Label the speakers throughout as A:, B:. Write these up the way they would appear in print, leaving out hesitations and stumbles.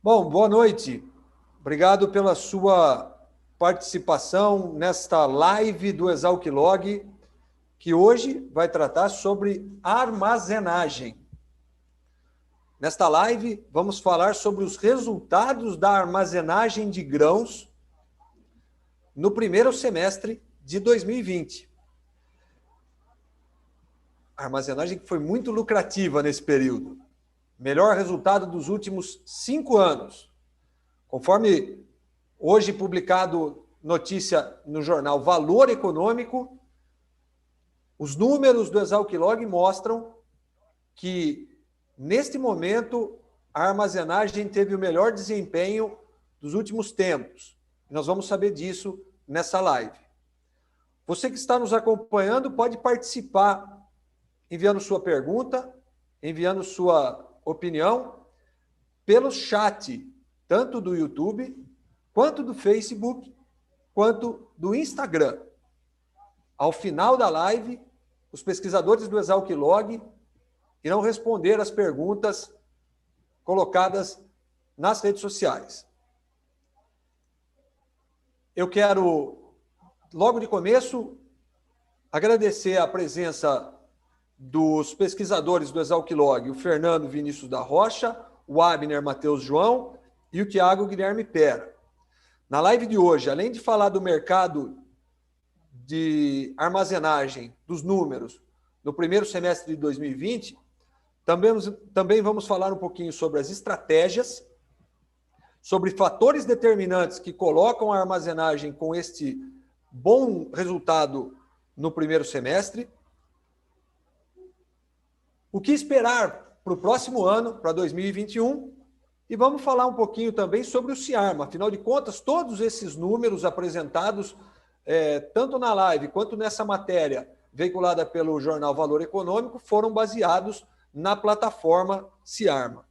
A: Bom, boa noite. Obrigado pela sua participação nesta live do Exalc Log, que hoje vai tratar sobre armazenagem. Nesta live, vamos falar sobre os resultados da armazenagem de grãos no primeiro semestre de 2020. A armazenagem foi muito lucrativa nesse período. Melhor resultado dos últimos 5 anos. Conforme hoje publicado notícia no jornal Valor Econômico, os números do Exalc Log mostram que, neste momento, a armazenagem teve o melhor desempenho dos últimos tempos. Nós vamos saber disso nessa live. Você que está nos acompanhando pode participar enviando sua pergunta, enviando sua opinião pelo chat, tanto do YouTube, quanto do Facebook, quanto do Instagram. Ao final da live, os pesquisadores do Exalc Log irão responder as perguntas colocadas nas redes sociais. Eu quero, logo de começo, agradecer a presença dos pesquisadores do Exalc Log, o Fernando Vinícius da Rocha, o Abner Matheus João e o Tiago Guilherme Pera. Na live de hoje, além de falar do mercado de armazenagem dos números no primeiro semestre de 2020, também vamos falar um pouquinho sobre as estratégias, sobre fatores determinantes que colocam a armazenagem com este bom resultado no primeiro semestre, o que esperar para o próximo ano, para 2021, e vamos falar um pouquinho também sobre o Ciarma. Afinal de contas, todos esses números apresentados, tanto na live quanto nessa matéria veiculada pelo jornal Valor Econômico, foram baseados na plataforma Ciarma.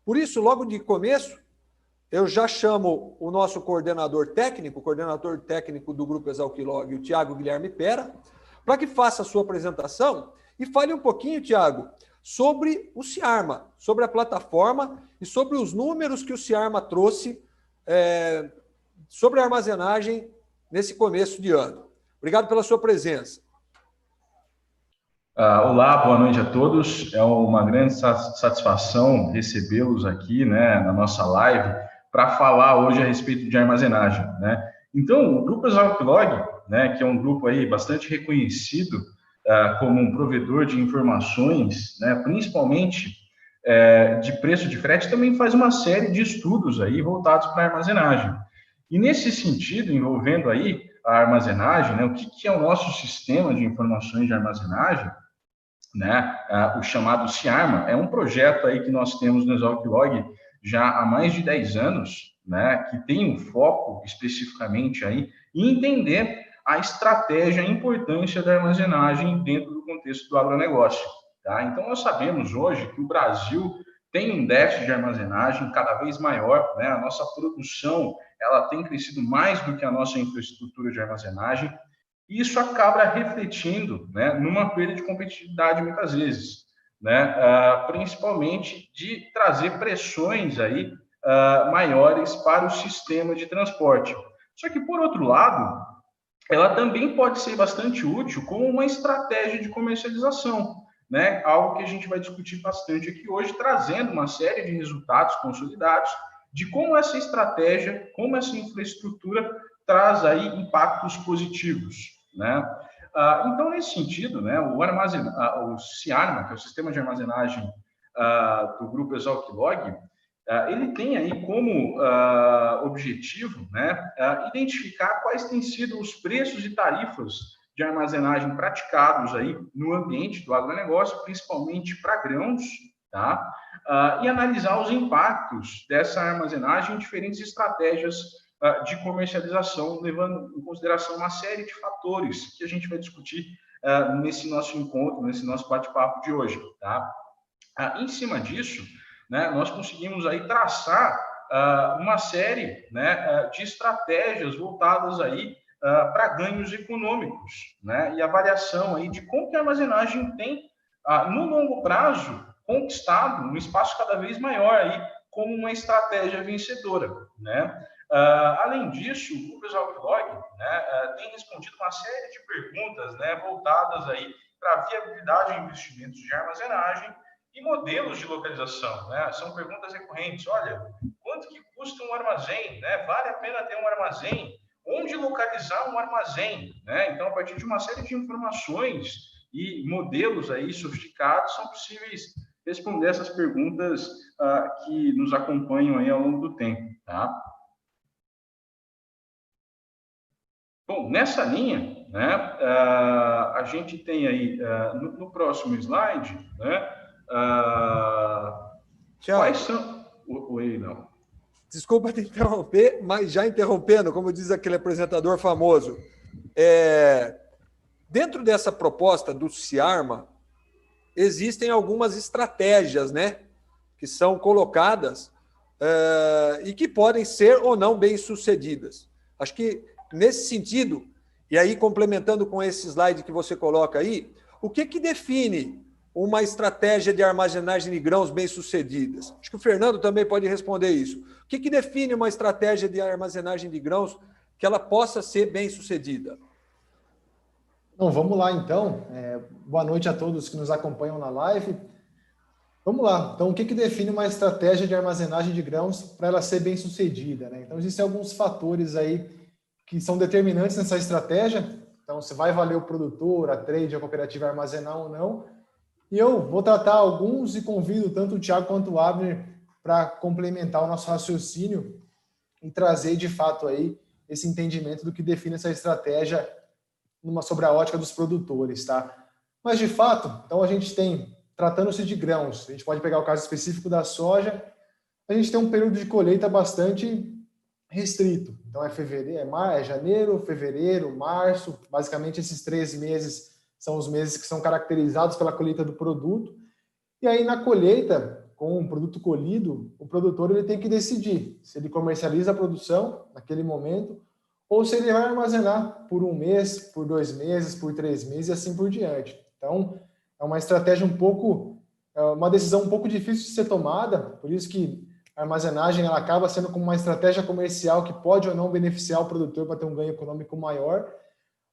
A: Por isso, logo de começo, eu já chamo o nosso coordenador técnico do Grupo Exalc Log, o Tiago Guilherme Pera, para que faça a sua apresentação e fale um pouquinho, Tiago, sobre o Ciarma, sobre a plataforma e sobre os números que o Ciarma trouxe sobre a armazenagem nesse começo de ano. Obrigado pela sua presença.
B: Olá, boa noite a todos. É uma grande satisfação recebê-los aqui, né, na nossa live para falar hoje a respeito de armazenagem, né? Então, o Grupo Exalc Log, né, que é um grupo aí bastante reconhecido como um provedor de informações, né, principalmente de preço de frete, também faz uma série de estudos aí voltados para a armazenagem. E nesse sentido, envolvendo aí a armazenagem, né, o que é o nosso sistema de informações de armazenagem, né, o chamado Ciarma, é um projeto aí que nós temos no Exalc Log já há mais de 10 anos, né, que tem um foco especificamente aí em entender a estratégia e a importância da armazenagem dentro do contexto do agronegócio. Tá? Então, nós sabemos hoje que o Brasil tem um déficit de armazenagem cada vez maior, né? A nossa produção ela tem crescido mais do que a nossa infraestrutura de armazenagem, e isso acaba refletindo, né, numa perda de competitividade muitas vezes, né, principalmente de trazer pressões aí maiores para o sistema de transporte. Só que, por outro lado, ela também pode ser bastante útil como uma estratégia de comercialização, né? Algo que a gente vai discutir bastante aqui hoje, trazendo uma série de resultados consolidados de como essa estratégia, como essa infraestrutura traz aí impactos positivos, né? Então, nesse sentido, né, o Ciarma, que é o sistema de armazenagem do Grupo Exalc Log, ele tem aí como objetivo, né, identificar quais têm sido os preços e tarifas de armazenagem praticados aí no ambiente do agronegócio, principalmente para grãos, tá? E analisar os impactos dessa armazenagem em diferentes estratégias de comercialização, levando em consideração uma série de fatores que a gente vai discutir nesse nosso encontro, nesse nosso bate-papo de hoje, tá? Em cima disso, né, nós conseguimos aí traçar uma série, né, de estratégias voltadas aí para ganhos econômicos, né, e avaliação aí de como que a armazenagem tem, no longo prazo, conquistado um espaço cada vez maior aí como uma estratégia vencedora, né? Além disso, o Grupo Exalc-Log, né, tem respondido uma série de perguntas, né, voltadas aí para a viabilidade de investimentos de armazenagem e modelos de localização, né? São perguntas recorrentes. Olha, quanto que custa um armazém, né? Vale a pena ter um armazém? Onde localizar um armazém, né? Então, a partir de uma série de informações e modelos aí sofisticados, são possíveis responder essas perguntas que nos acompanham aí ao longo do tempo, tá? Bom, nessa linha, né, a gente tem aí, no próximo slide, né, quais são... Oi, não.
A: Desculpa te interromper, mas já interrompendo, como diz aquele apresentador famoso, dentro dessa proposta do Ciarma, existem algumas estratégias, né, que são colocadas e que podem ser ou não bem-sucedidas. Acho que, nesse sentido, e aí complementando com esse slide que você coloca aí, o que define uma estratégia de armazenagem de grãos bem-sucedidas? Acho que o Fernando também pode responder isso. O que define uma estratégia de armazenagem de grãos que ela possa ser bem-sucedida?
C: Então, vamos lá, então. Boa noite a todos que nos acompanham na live. Vamos lá. Então, o que define uma estratégia de armazenagem de grãos para ela ser bem-sucedida, né? Então, existem alguns fatores aí que são determinantes nessa estratégia. Então, se vai valer o produtor, a trade, a cooperativa armazenar ou não. E eu vou tratar alguns e convido tanto o Thiago quanto o Abner para complementar o nosso raciocínio e trazer, de fato, aí esse entendimento do que define essa estratégia sobre a ótica dos produtores, tá? Mas, de fato, então a gente tem, tratando-se de grãos, a gente pode pegar o caso específico da soja, a gente tem um período de colheita bastante restrito. Então, é janeiro, fevereiro, março, basicamente esses 3 meses são os meses que são caracterizados pela colheita do produto. E aí, na colheita, com o produto colhido, o produtor ele tem que decidir se ele comercializa a produção naquele momento ou se ele vai armazenar por 1 mês, por 2 meses, por 3 meses e assim por diante. Então, é uma estratégia uma decisão um pouco difícil de ser tomada, por isso que a armazenagem ela acaba sendo como uma estratégia comercial que pode ou não beneficiar o produtor para ter um ganho econômico maior,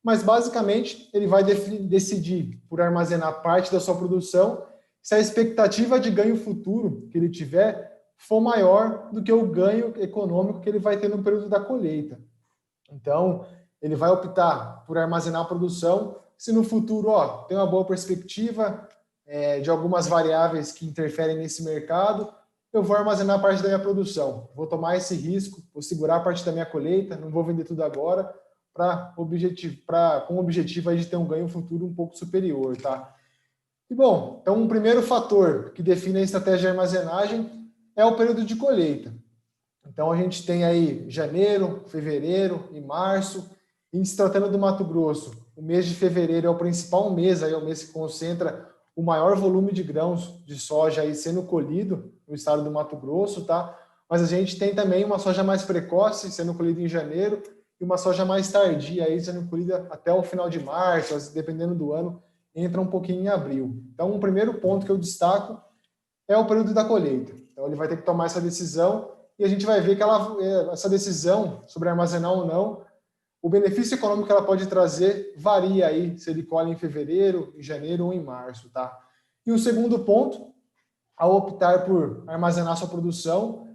C: mas basicamente ele vai decidir por armazenar parte da sua produção se a expectativa de ganho futuro que ele tiver for maior do que o ganho econômico que ele vai ter no período da colheita. Então, ele vai optar por armazenar a produção se no futuro tem uma boa perspectiva de algumas variáveis que interferem nesse mercado, eu vou armazenar parte da minha produção, vou tomar esse risco, vou segurar parte da minha colheita, não vou vender tudo agora, com o objetivo aí de ter um ganho futuro um pouco superior, tá? E bom, então um primeiro fator que define a estratégia de armazenagem é o período de colheita. Então a gente tem aí janeiro, fevereiro e março, e se tratando do Mato Grosso, o mês de fevereiro é o principal mês, aí é o mês que concentra o maior volume de grãos de soja aí sendo colhido no estado do Mato Grosso, tá? Mas a gente tem também uma soja mais precoce sendo colhida em janeiro e uma soja mais tardia aí sendo colhida até o final de março, dependendo do ano, entra um pouquinho em abril. Então, um primeiro ponto que eu destaco é o período da colheita. Então, ele vai ter que tomar essa decisão e a gente vai ver que essa decisão sobre armazenar ou não, o benefício econômico que ela pode trazer varia aí se ele colhe em fevereiro, em janeiro ou em março, tá? E o segundo ponto, ao optar por armazenar sua produção,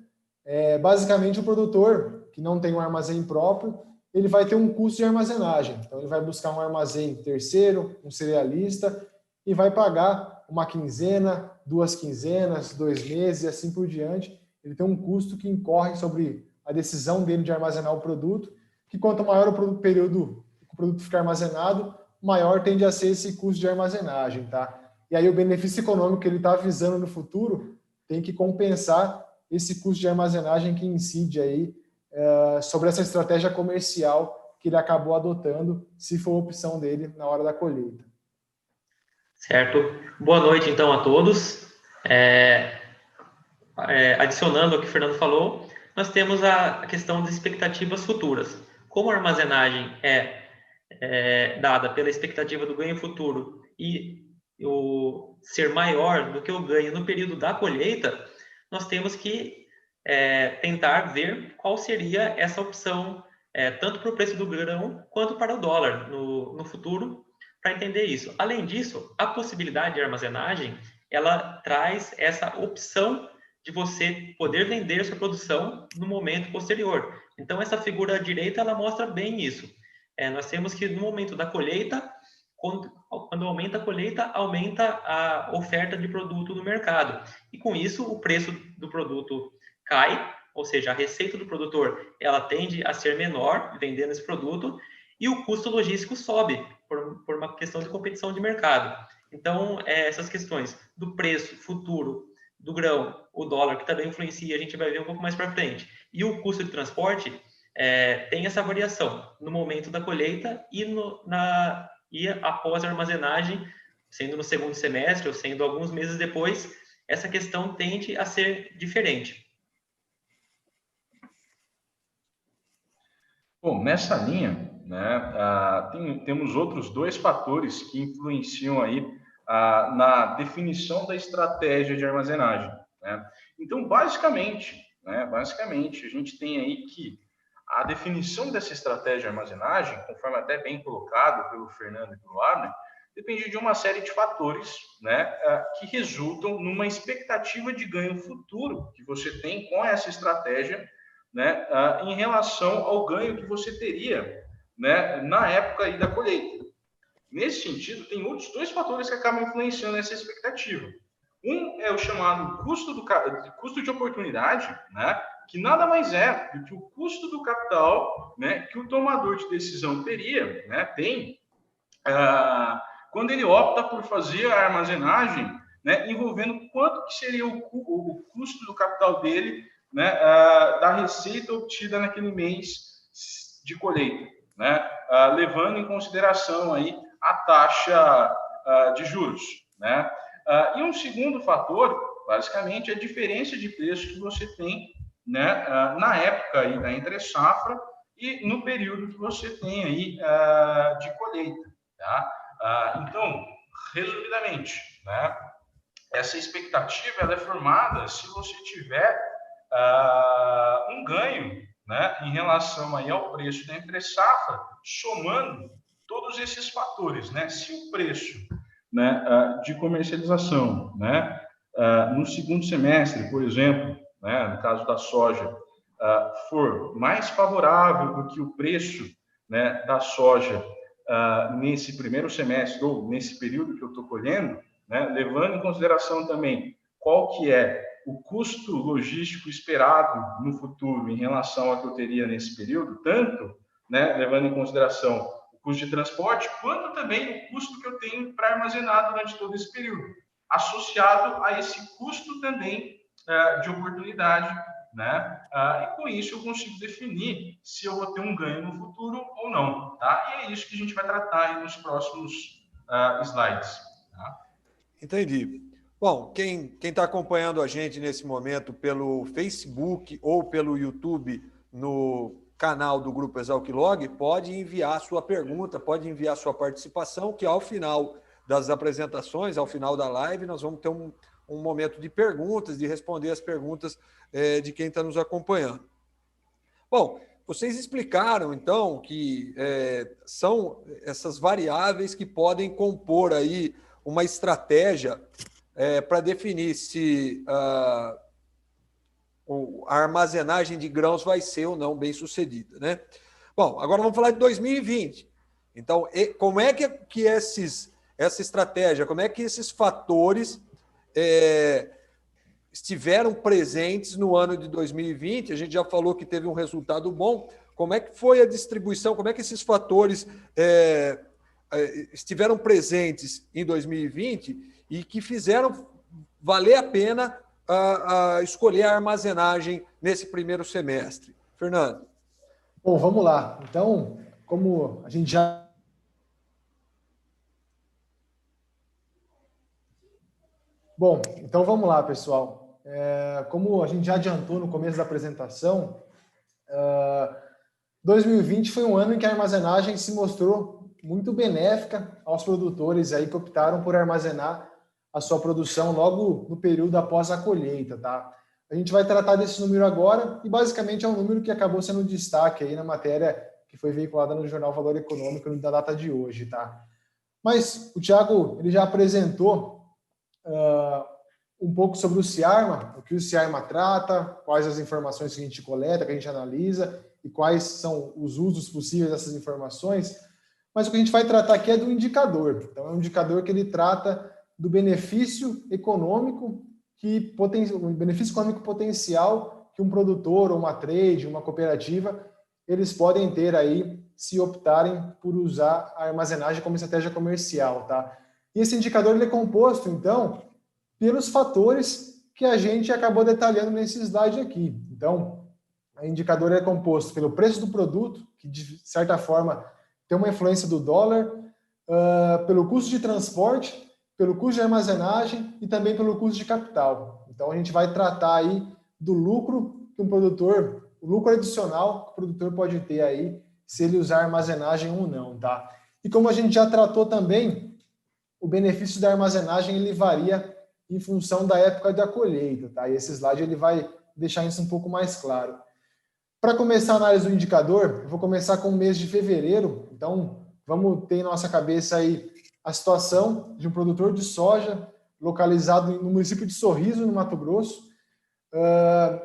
C: basicamente o produtor que não tem um armazém próprio, ele vai ter um custo de armazenagem. Então, ele vai buscar um armazém terceiro, um cerealista, e vai pagar uma quinzena, 2 quinzenas, 2 meses e assim por diante. Ele tem um custo que incorre sobre a decisão dele de armazenar o produto, que quanto maior o período que o produto ficar armazenado, maior tende a ser esse custo de armazenagem, tá? E aí o benefício econômico que ele está visando no futuro tem que compensar esse custo de armazenagem que incide aí sobre essa estratégia comercial que ele acabou adotando, se for a opção dele na hora da colheita.
D: Certo. Boa noite, então, a todos. Adicionando ao que o Fernando falou, nós temos a questão das expectativas futuras. Como a armazenagem é dada pela expectativa do ganho futuro e o ser maior do que o ganho no período da colheita, nós temos que tentar ver qual seria essa opção, tanto para o preço do grão quanto para o dólar no futuro, para entender isso. Além disso, a possibilidade de armazenagem, ela traz essa opção de você poder vender sua produção no momento posterior. Então, essa figura à direita, ela mostra bem isso. Nós temos que, no momento da colheita, quando aumenta a colheita, aumenta a oferta de produto no mercado. E, com isso, o preço do produto cai, ou seja, a receita do produtor ela tende a ser menor vendendo esse produto, e o custo logístico sobe por uma questão de competição de mercado. Então, essas questões do preço futuro do grão, o dólar, que também influencia, a gente vai ver um pouco mais para frente, e o custo de transporte, tem essa variação no momento da colheita e após a armazenagem, sendo no segundo semestre ou sendo alguns meses depois, essa questão tende a ser diferente.
B: Bom, nessa linha, né, temos outros 2 fatores que influenciam aí na definição da estratégia de armazenagem, né? Então, basicamente, a gente tem aí que a definição dessa estratégia de armazenagem, conforme até bem colocado pelo Fernando e pelo Abner, depende de uma série de fatores, né, que resultam numa expectativa de ganho futuro que você tem com essa estratégia, né, em relação ao ganho que você teria, né, na época aí da colheita. Nesse sentido, tem outros 2 fatores que acabam influenciando essa expectativa. Um é o chamado custo de oportunidade, né, que nada mais é do que o custo do capital, né, que o tomador de decisão teria, né, quando ele opta por fazer a armazenagem, né, envolvendo quanto que seria o custo do capital dele, né, da receita obtida naquele mês de colheita, né, levando em consideração aí a taxa de juros, né? E um segundo fator, basicamente, é a diferença de preço que você tem, né, na época aí da entre-safra e no período que você tem aí de colheita, tá? Então, resumidamente, né, essa expectativa ela é formada se você tiver um ganho, né, em relação aí ao preço da entre-safra, somando todos esses fatores, né? Se o preço, né, de comercialização, né, no segundo semestre, por exemplo, né, no caso da soja, for mais favorável do que o preço, né, da soja nesse primeiro semestre ou nesse período que eu estou colhendo, né, levando em consideração também qual que é o custo logístico esperado no futuro em relação ao que eu teria nesse período, tanto, né, levando em consideração o custo de transporte, quanto também o custo que eu tenho para armazenar durante todo esse período, associado a esse custo também de oportunidade, né? E com isso eu consigo definir se eu vou ter um ganho no futuro ou não, tá? E é isso que a gente vai tratar aí nos próximos slides. Tá?
A: Entendi. Bom, quem está acompanhando a gente nesse momento pelo Facebook ou pelo YouTube no canal do Grupo Exalc-Log, pode enviar sua pergunta, pode enviar sua participação, que ao final das apresentações, ao final da live, nós vamos ter um momento de perguntas, de responder as perguntas de quem está nos acompanhando. Bom, vocês explicaram, então, que são essas variáveis que podem compor aí uma estratégia para definir se a armazenagem de grãos vai ser ou não bem sucedida, né? Bom, agora vamos falar de 2020. Então, como é que essa estratégia, como é que esses fatores estiveram presentes no ano de 2020? A gente já falou que teve um resultado bom. Como é que foi a distribuição? Como é que esses fatores estiveram presentes em 2020 e que fizeram valer a pena escolher a armazenagem nesse primeiro semestre? Fernando.
C: Bom, vamos lá. Então, como a gente já... Bom, então vamos lá, pessoal. Como a gente já adiantou no começo da apresentação, 2020 foi um ano em que a armazenagem se mostrou muito benéfica aos produtores aí que optaram por armazenar a sua produção logo no período após a colheita, tá? A gente vai tratar desse número agora e basicamente é um número que acabou sendo destaque aí na matéria que foi veiculada no jornal Valor Econômico da data de hoje, tá? Mas o Thiago, ele já apresentou um pouco sobre o CIARMA, o que o CIARMA trata, quais as informações que a gente coleta, que a gente analisa e quais são os usos possíveis dessas informações. Mas o que a gente vai tratar aqui é do indicador. Então, é um indicador que ele trata do benefício econômico o benefício econômico potencial que um produtor, ou uma trade, uma cooperativa, eles podem ter aí se optarem por usar a armazenagem como estratégia comercial, tá? E esse indicador ele é composto, então, pelos fatores que a gente acabou detalhando nesse slide aqui. Então, o indicador é composto pelo preço do produto, que de certa forma tem uma influência do dólar, pelo custo de transporte, pelo custo de armazenagem e também pelo custo de capital. Então, a gente vai tratar aí do lucro que o lucro adicional que o produtor pode ter aí, se ele usar armazenagem ou não, tá? E como a gente já tratou também, o benefício da armazenagem, ele varia em função da época da colheita, tá? E esse slide, ele vai deixar isso um pouco mais claro. Para começar a análise do indicador, eu vou começar com o mês de fevereiro. Então, vamos ter em nossa cabeça aí a situação de um produtor de soja localizado no município de Sorriso, no Mato Grosso,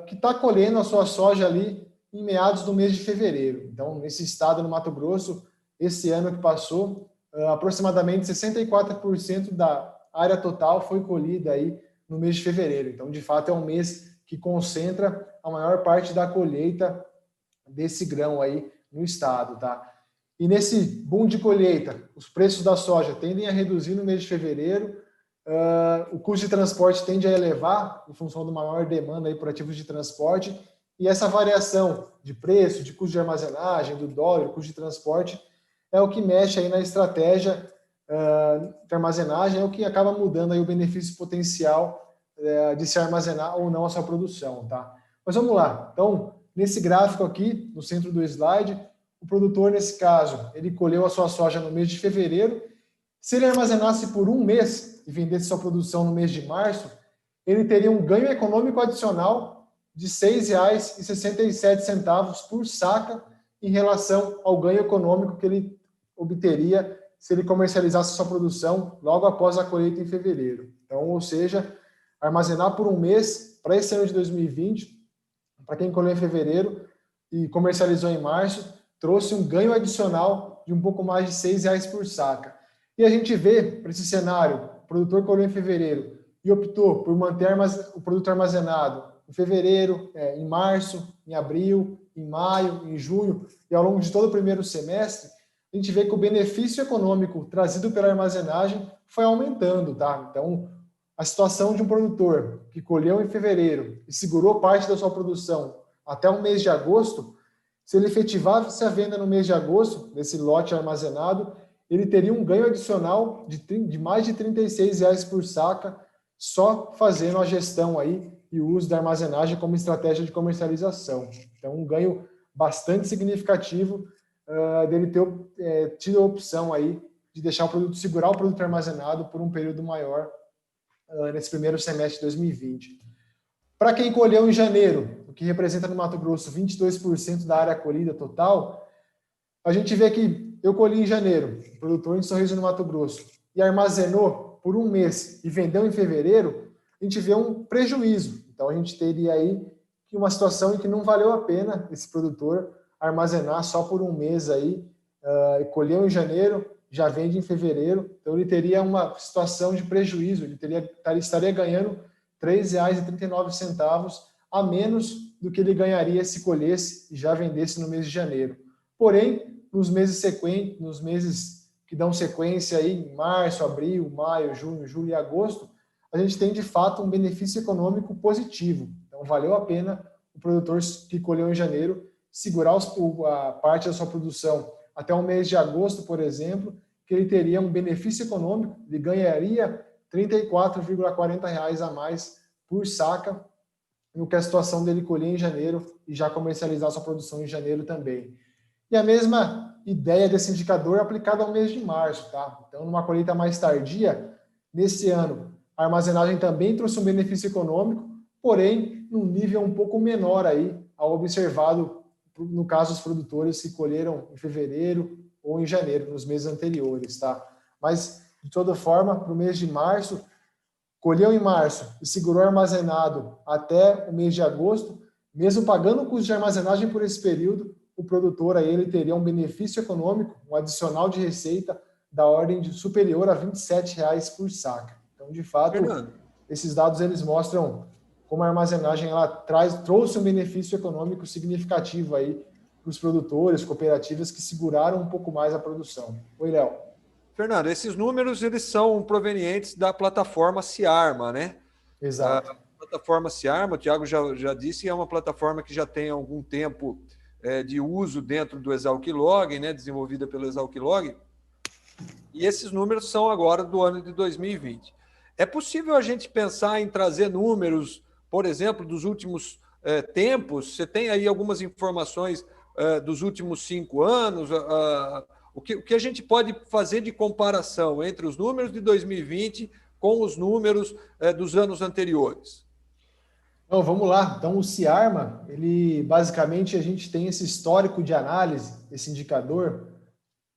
C: que está colhendo a sua soja ali em meados do mês de fevereiro. Então, nesse estado, no Mato Grosso, esse ano que passou, aproximadamente 64% da área total foi colhida aí no mês de fevereiro. Então, de fato, é um mês que concentra a maior parte da colheita desse grão aí no estado, tá? E nesse boom de colheita, os preços da soja tendem a reduzir no mês de fevereiro, o custo de transporte tende a elevar em função de uma maior demanda aí por ativos de transporte, e essa variação de preço, de custo de armazenagem, do dólar, custo de transporte, é o que mexe aí na estratégia de armazenagem, é o que acaba mudando aí o benefício potencial de se armazenar ou não a sua produção, tá? Mas vamos lá. Então, nesse gráfico aqui, no centro do slide, o produtor, nesse caso, ele colheu a sua soja no mês de fevereiro. Se ele armazenasse por um mês e vendesse sua produção no mês de março, ele teria um ganho econômico adicional de R$ 6,67 por saca em relação ao ganho econômico que ele obteria se ele comercializasse sua produção logo após a colheita em fevereiro. Então, ou seja, armazenar por um mês para esse ano de 2020, para quem colheu em fevereiro e comercializou em março, trouxe um ganho adicional de um pouco mais de R$ 6,00 por saca. E a gente vê, para esse cenário, o produtor colheu em fevereiro e optou por manter o produto armazenado em fevereiro, em março, em abril, em maio, em junho e ao longo de todo o primeiro semestre, a gente vê que o benefício econômico trazido pela armazenagem foi aumentando, tá? Então, a situação de um produtor que colheu em fevereiro e segurou parte da sua produção até o mês de agosto, se ele efetivasse a venda no mês de agosto, desse lote armazenado, ele teria um ganho adicional de mais de R$ 36,00 por saca, só fazendo a gestão aí e o uso da armazenagem como estratégia de comercialização. Então, um ganho bastante significativo dele ter tido a opção aí de deixar segurar o produto armazenado por um período maior nesse primeiro semestre de 2020. Para quem colheu em janeiro, o que representa no Mato Grosso 22% da área colhida total, a gente vê que eu colhi em janeiro, produtor em Sorriso, no Mato Grosso, e armazenou por um mês e vendeu em fevereiro, a gente vê um prejuízo. Então, a gente teria aí uma situação em que não valeu a pena esse produtor armazenar só por um mês aí, colheu em janeiro, já vende em fevereiro, então ele teria uma situação de prejuízo, ele estaria ganhando R$ 3,39 a menos do que ele ganharia se colhesse e já vendesse no mês de janeiro. Porém, nos meses que dão sequência aí, em março, abril, maio, junho, julho e agosto, a gente tem de fato um benefício econômico positivo. Então, valeu a pena o produtor que colheu em janeiro segurar a parte da sua produção até o mês de agosto, por exemplo, que ele teria um benefício econômico, ele ganharia R$ 34,40 a mais por saca, no que a situação dele colher em janeiro e já comercializar sua produção em janeiro também. E a mesma ideia desse indicador é aplicada ao mês de março, tá? Então, numa colheita mais tardia, nesse ano, a armazenagem também trouxe um benefício econômico, porém, num nível um pouco menor aí ao observado, no caso, os produtores que colheram em fevereiro ou em janeiro, nos meses anteriores, tá? Mas, de toda forma, para o mês de março, colheu em março e segurou armazenado até o mês de agosto, mesmo pagando o custo de armazenagem por esse período, o produtor aí, ele teria um benefício econômico, um adicional de receita da ordem de superior a R$ 27,00 por saca. Então, de fato,
A: Fernando,
C: esses dados eles mostram como a armazenagem ela trouxe um benefício econômico significativo aí para os produtores, cooperativas que seguraram um pouco mais a produção. Oi, Léo.
A: Fernando, esses números eles são provenientes da plataforma Ciarma, né?
C: Exato.
A: A plataforma Ciarma, o Thiago já disse, é uma plataforma que já tem algum tempo de uso dentro do Exalc Log, né? Desenvolvida pelo Exalc Log. E esses números são agora do ano de 2020. É possível a gente pensar em trazer números, por exemplo, dos últimos tempos? Você tem aí algumas informações dos últimos 5 anos? O que a gente pode fazer de comparação entre os números de 2020 com os números dos anos anteriores?
C: Então, vamos lá. Então, o Ciarma, ele basicamente a gente tem esse histórico de análise, esse indicador,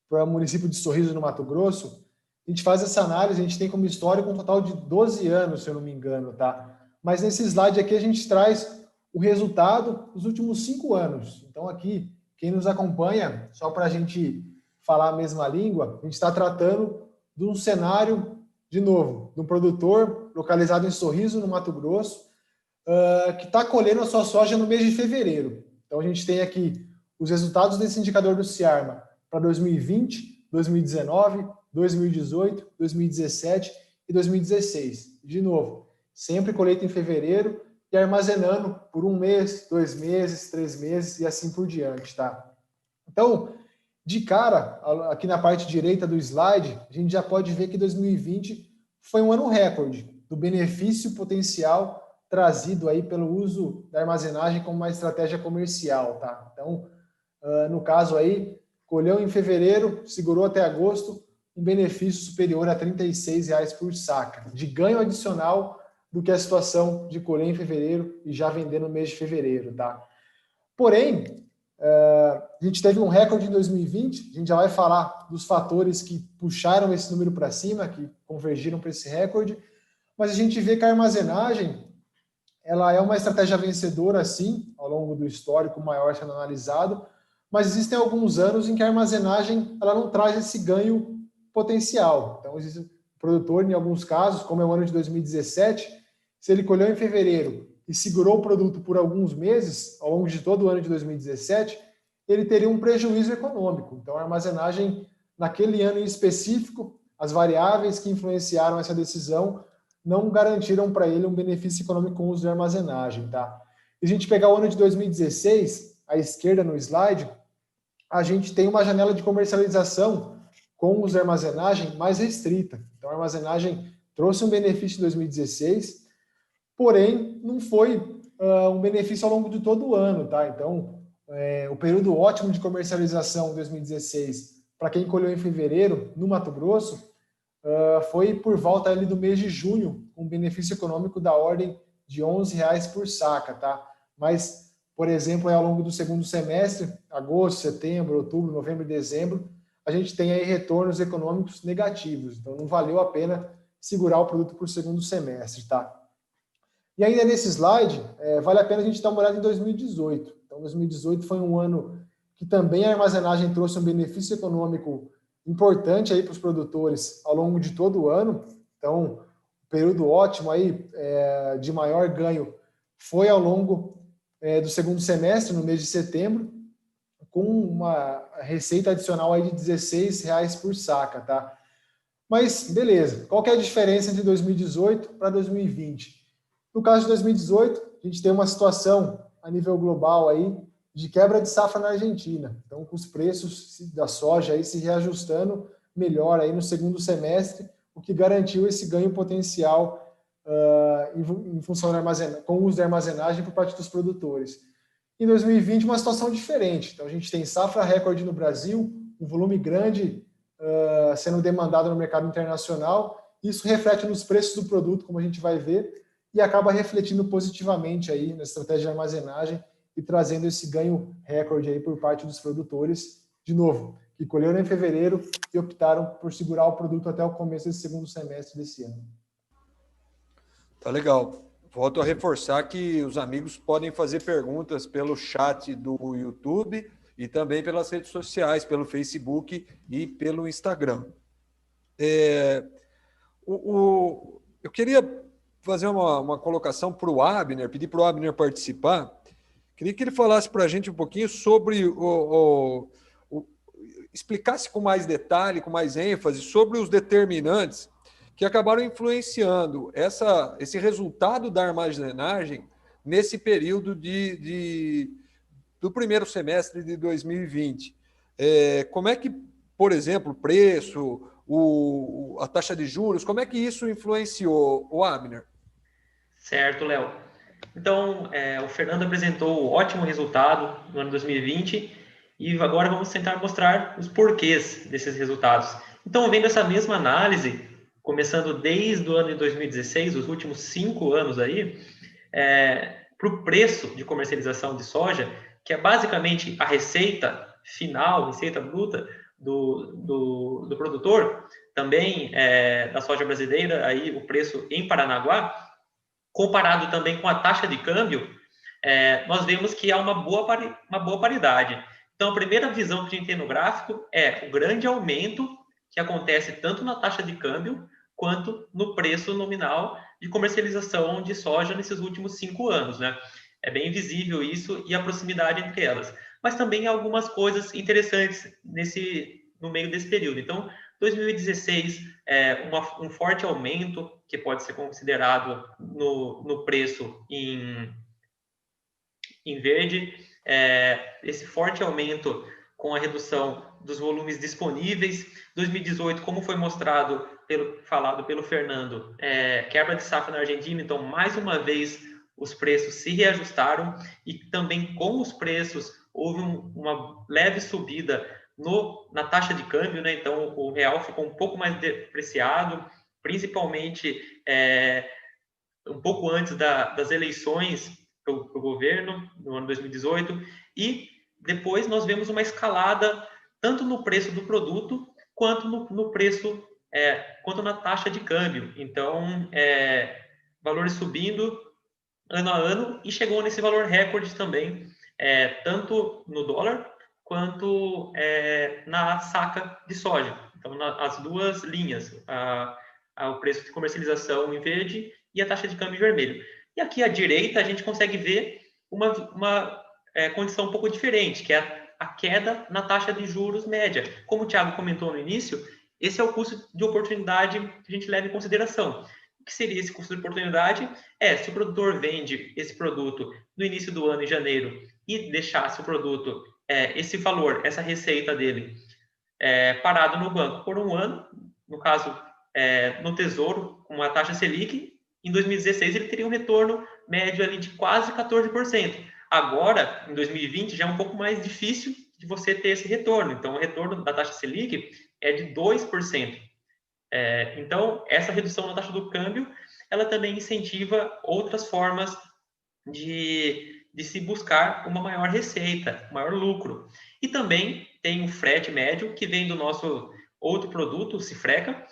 C: para o município de Sorriso, no Mato Grosso. A gente faz essa análise, a gente tem como histórico um total de 12 anos, se eu não me engano, tá? Mas nesse slide aqui a gente traz o resultado dos últimos 5 anos. Então, aqui, quem nos acompanha, só para a gente falar a mesma língua, a gente está tratando de um cenário, de novo, de um produtor localizado em Sorriso, no Mato Grosso, que está colhendo a sua soja no mês de fevereiro. Então, a gente tem aqui os resultados desse indicador do Ciarma para 2020, 2019, 2018, 2017 e 2016. De novo, sempre colheita em fevereiro e armazenando por 1 mês, 2 meses, 3 meses e assim por diante, tá? Então, de cara, aqui na parte direita do slide, a gente já pode ver que 2020 foi um ano recorde do benefício potencial trazido aí pelo uso da armazenagem como uma estratégia comercial, tá? Então, no caso aí, colheu em fevereiro, segurou até agosto, um benefício superior a R$ 36,00 por saca, de ganho adicional do que a situação de colher em fevereiro e já vender no mês de fevereiro, tá? Porém, a gente teve um recorde em 2020, a gente já vai falar dos fatores que puxaram esse número para cima, que convergiram para esse recorde, mas a gente vê que a armazenagem ela é uma estratégia vencedora, sim, ao longo do histórico maior sendo analisado, mas existem alguns anos em que a armazenagem ela não traz esse ganho potencial. Então, existe um produtor, em alguns casos, como é o ano de 2017, se ele colheu em fevereiro e segurou o produto por alguns meses, ao longo de todo o ano de 2017, ele teria um prejuízo econômico. Então, a armazenagem, naquele ano em específico, as variáveis que influenciaram essa decisão não garantiram para ele um benefício econômico com o uso de armazenagem, tá? Se a gente pegar o ano de 2016, à esquerda no slide, a gente tem uma janela de comercialização com o uso de armazenagem mais restrita. Então, a armazenagem trouxe um benefício em 2016, porém, não foi um benefício ao longo de todo o ano, tá? Então, o período ótimo de comercialização em 2016, para quem colheu em fevereiro, no Mato Grosso, foi por volta ali do mês de junho, um benefício econômico da ordem de R$ 11,00 por saca, tá? Mas, por exemplo, ao longo do segundo semestre, agosto, setembro, outubro, novembro e dezembro, a gente tem aí retornos econômicos negativos. Então, não valeu a pena segurar o produto para o segundo semestre, tá? E ainda nesse slide, vale a pena a gente dar uma olhada em 2018. Então, 2018 foi um ano que também a armazenagem trouxe um benefício econômico importante aí para os produtores ao longo de todo o ano. Então, o período ótimo aí de maior ganho foi ao longo do segundo semestre, no mês de setembro, com uma receita adicional aí de R$ 16,00 por saca, tá? Mas, beleza, qual que é a diferença entre 2018 para 2020? No caso de 2018, a gente tem uma situação a nível global aí de quebra de safra na Argentina. Então, com os preços da soja aí se reajustando melhor aí no segundo semestre, o que garantiu esse ganho potencial em função com o uso de armazenagem por parte dos produtores. Em 2020, uma situação diferente. Então, a gente tem safra recorde no Brasil, um volume grande sendo demandado no mercado internacional. Isso reflete nos preços do produto, como a gente vai ver, e acaba refletindo positivamente aí na estratégia de armazenagem e trazendo esse ganho recorde aí por parte dos produtores, de novo, que colheram em fevereiro e optaram por segurar o produto até o começo desse segundo semestre desse ano.
A: Tá legal. Volto a reforçar que os amigos podem fazer perguntas pelo chat do YouTube e também pelas redes sociais, pelo Facebook e pelo Instagram. Eu queria fazer uma colocação para o Abner, pedir para o Abner participar. Queria que ele falasse para a gente um pouquinho sobre explicasse com mais detalhe, com mais ênfase, sobre os determinantes que acabaram influenciando esse resultado da armazenagem nesse período do primeiro semestre de 2020. Como é que, por exemplo, o preço, a taxa de juros, como é que isso influenciou, o Abner?
D: Certo, Léo. Então, o Fernando apresentou um ótimo resultado no ano 2020 e agora vamos tentar mostrar os porquês desses resultados. Então, vendo essa mesma análise, começando desde o ano de 2016, os últimos 5 anos aí, para o preço de comercialização de soja, que é basicamente a receita final, receita bruta do produtor, também da soja brasileira, aí o preço em Paranaguá, comparado também com a taxa de câmbio, nós vemos que há uma boa paridade. Então, a primeira visão que a gente tem no gráfico é o grande aumento que acontece tanto na taxa de câmbio quanto no preço nominal de comercialização de soja nesses últimos 5 anos, né? É bem visível isso e a proximidade entre elas. Mas também há algumas coisas interessantes no meio desse período. Então, 2016, um forte aumento, que pode ser considerado no preço em verde, esse forte aumento com a redução dos volumes disponíveis. 2018, como foi falado pelo Fernando, quebra de safra na Argentina, então, mais uma vez, os preços se reajustaram e também com os preços houve uma leve subida na taxa de câmbio, né? Então o real ficou um pouco mais depreciado, principalmente um pouco antes das eleições para o governo, no ano 2018, e depois nós vemos uma escalada tanto no preço do produto quanto no preço, quanto na taxa de câmbio. Então, valores subindo ano a ano e chegou nesse valor recorde também, tanto no dólar quanto na saca de soja. Então, as duas linhas, o preço de comercialização em verde e a taxa de câmbio em vermelho. E aqui à direita a gente consegue ver uma condição um pouco diferente, que é a queda na taxa de juros média. Como o Thiago comentou no início, esse é o custo de oportunidade que a gente leva em consideração. O que seria esse custo de oportunidade? Se o produtor vende esse produto no início do ano, em janeiro, e deixasse o produto, esse valor, essa receita dele, parado no banco por um ano, no caso, no Tesouro, com uma taxa Selic, em 2016 ele teria um retorno médio ali de quase 14%. Agora, em 2020, já é um pouco mais difícil de você ter esse retorno. Então, o retorno da taxa Selic é de 2%. Então, essa redução na taxa do câmbio, ela também incentiva outras formas de se buscar uma maior receita, maior lucro. E também tem o frete médio, que vem do nosso outro produto, o Cifreca.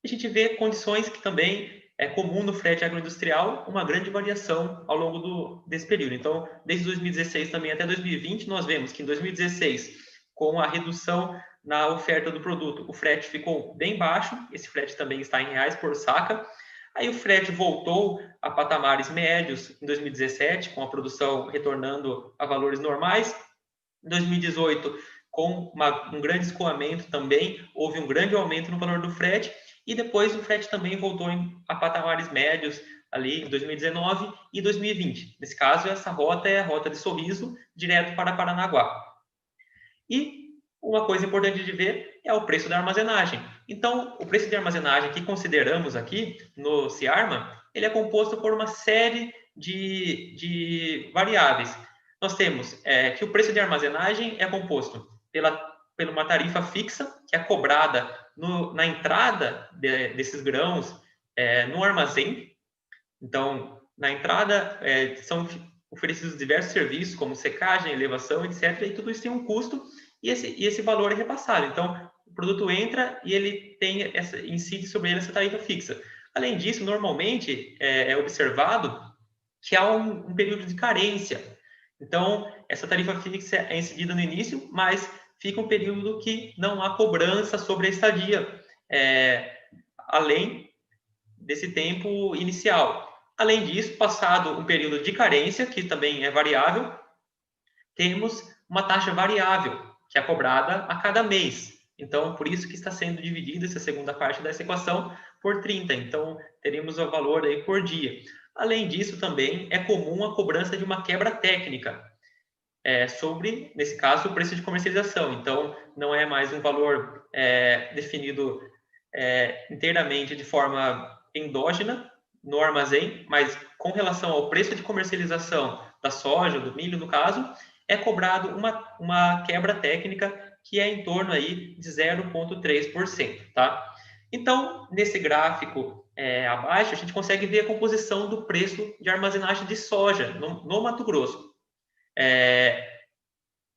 D: A gente vê condições que também é comum no frete agroindustrial, uma grande variação ao longo desse período. Então, desde 2016 também até 2020, nós vemos que em 2016, com a redução na oferta do produto, o frete ficou bem baixo, esse frete também está em reais por saca. Aí o frete voltou a patamares médios em 2017, com a produção retornando a valores normais. Em 2018, com um grande escoamento também, houve um grande aumento no valor do frete, e depois o frete também voltou a patamares médios ali em 2019 e 2020. Nesse caso, essa rota é a rota de Sorriso, direto para Paranaguá. E uma coisa importante de ver é o preço da armazenagem. Então, o preço de armazenagem que consideramos aqui no Ciarma, ele é composto por uma série de variáveis. Nós temos que o preço de armazenagem é composto pela uma tarifa fixa, que é cobrada na entrada desses grãos no armazém. Então, na entrada são oferecidos diversos serviços, como secagem, elevação, etc. E tudo isso tem um custo e esse valor é repassado. Então, o produto entra e ele incide sobre ele essa tarifa fixa. Além disso, normalmente é observado que há um período de carência. Então, essa tarifa fixa é incidida no início, mas fica um período que não há cobrança sobre a estadia, além desse tempo inicial. Além disso, passado um período de carência, que também é variável, temos uma taxa variável, que é cobrada a cada mês. Então, por isso que está sendo dividida essa segunda parte dessa equação por 30. Então, teremos o valor aí por dia. Além disso, também é comum a cobrança de uma quebra técnica sobre, nesse caso, o preço de comercialização. Então, não é mais um valor definido inteiramente de forma endógena no armazém, mas com relação ao preço de comercialização da soja, do milho, no caso, é cobrado uma quebra técnica que é em torno aí de 0,3%, tá? Então, nesse gráfico abaixo, a gente consegue ver a composição do preço de armazenagem de soja no Mato Grosso.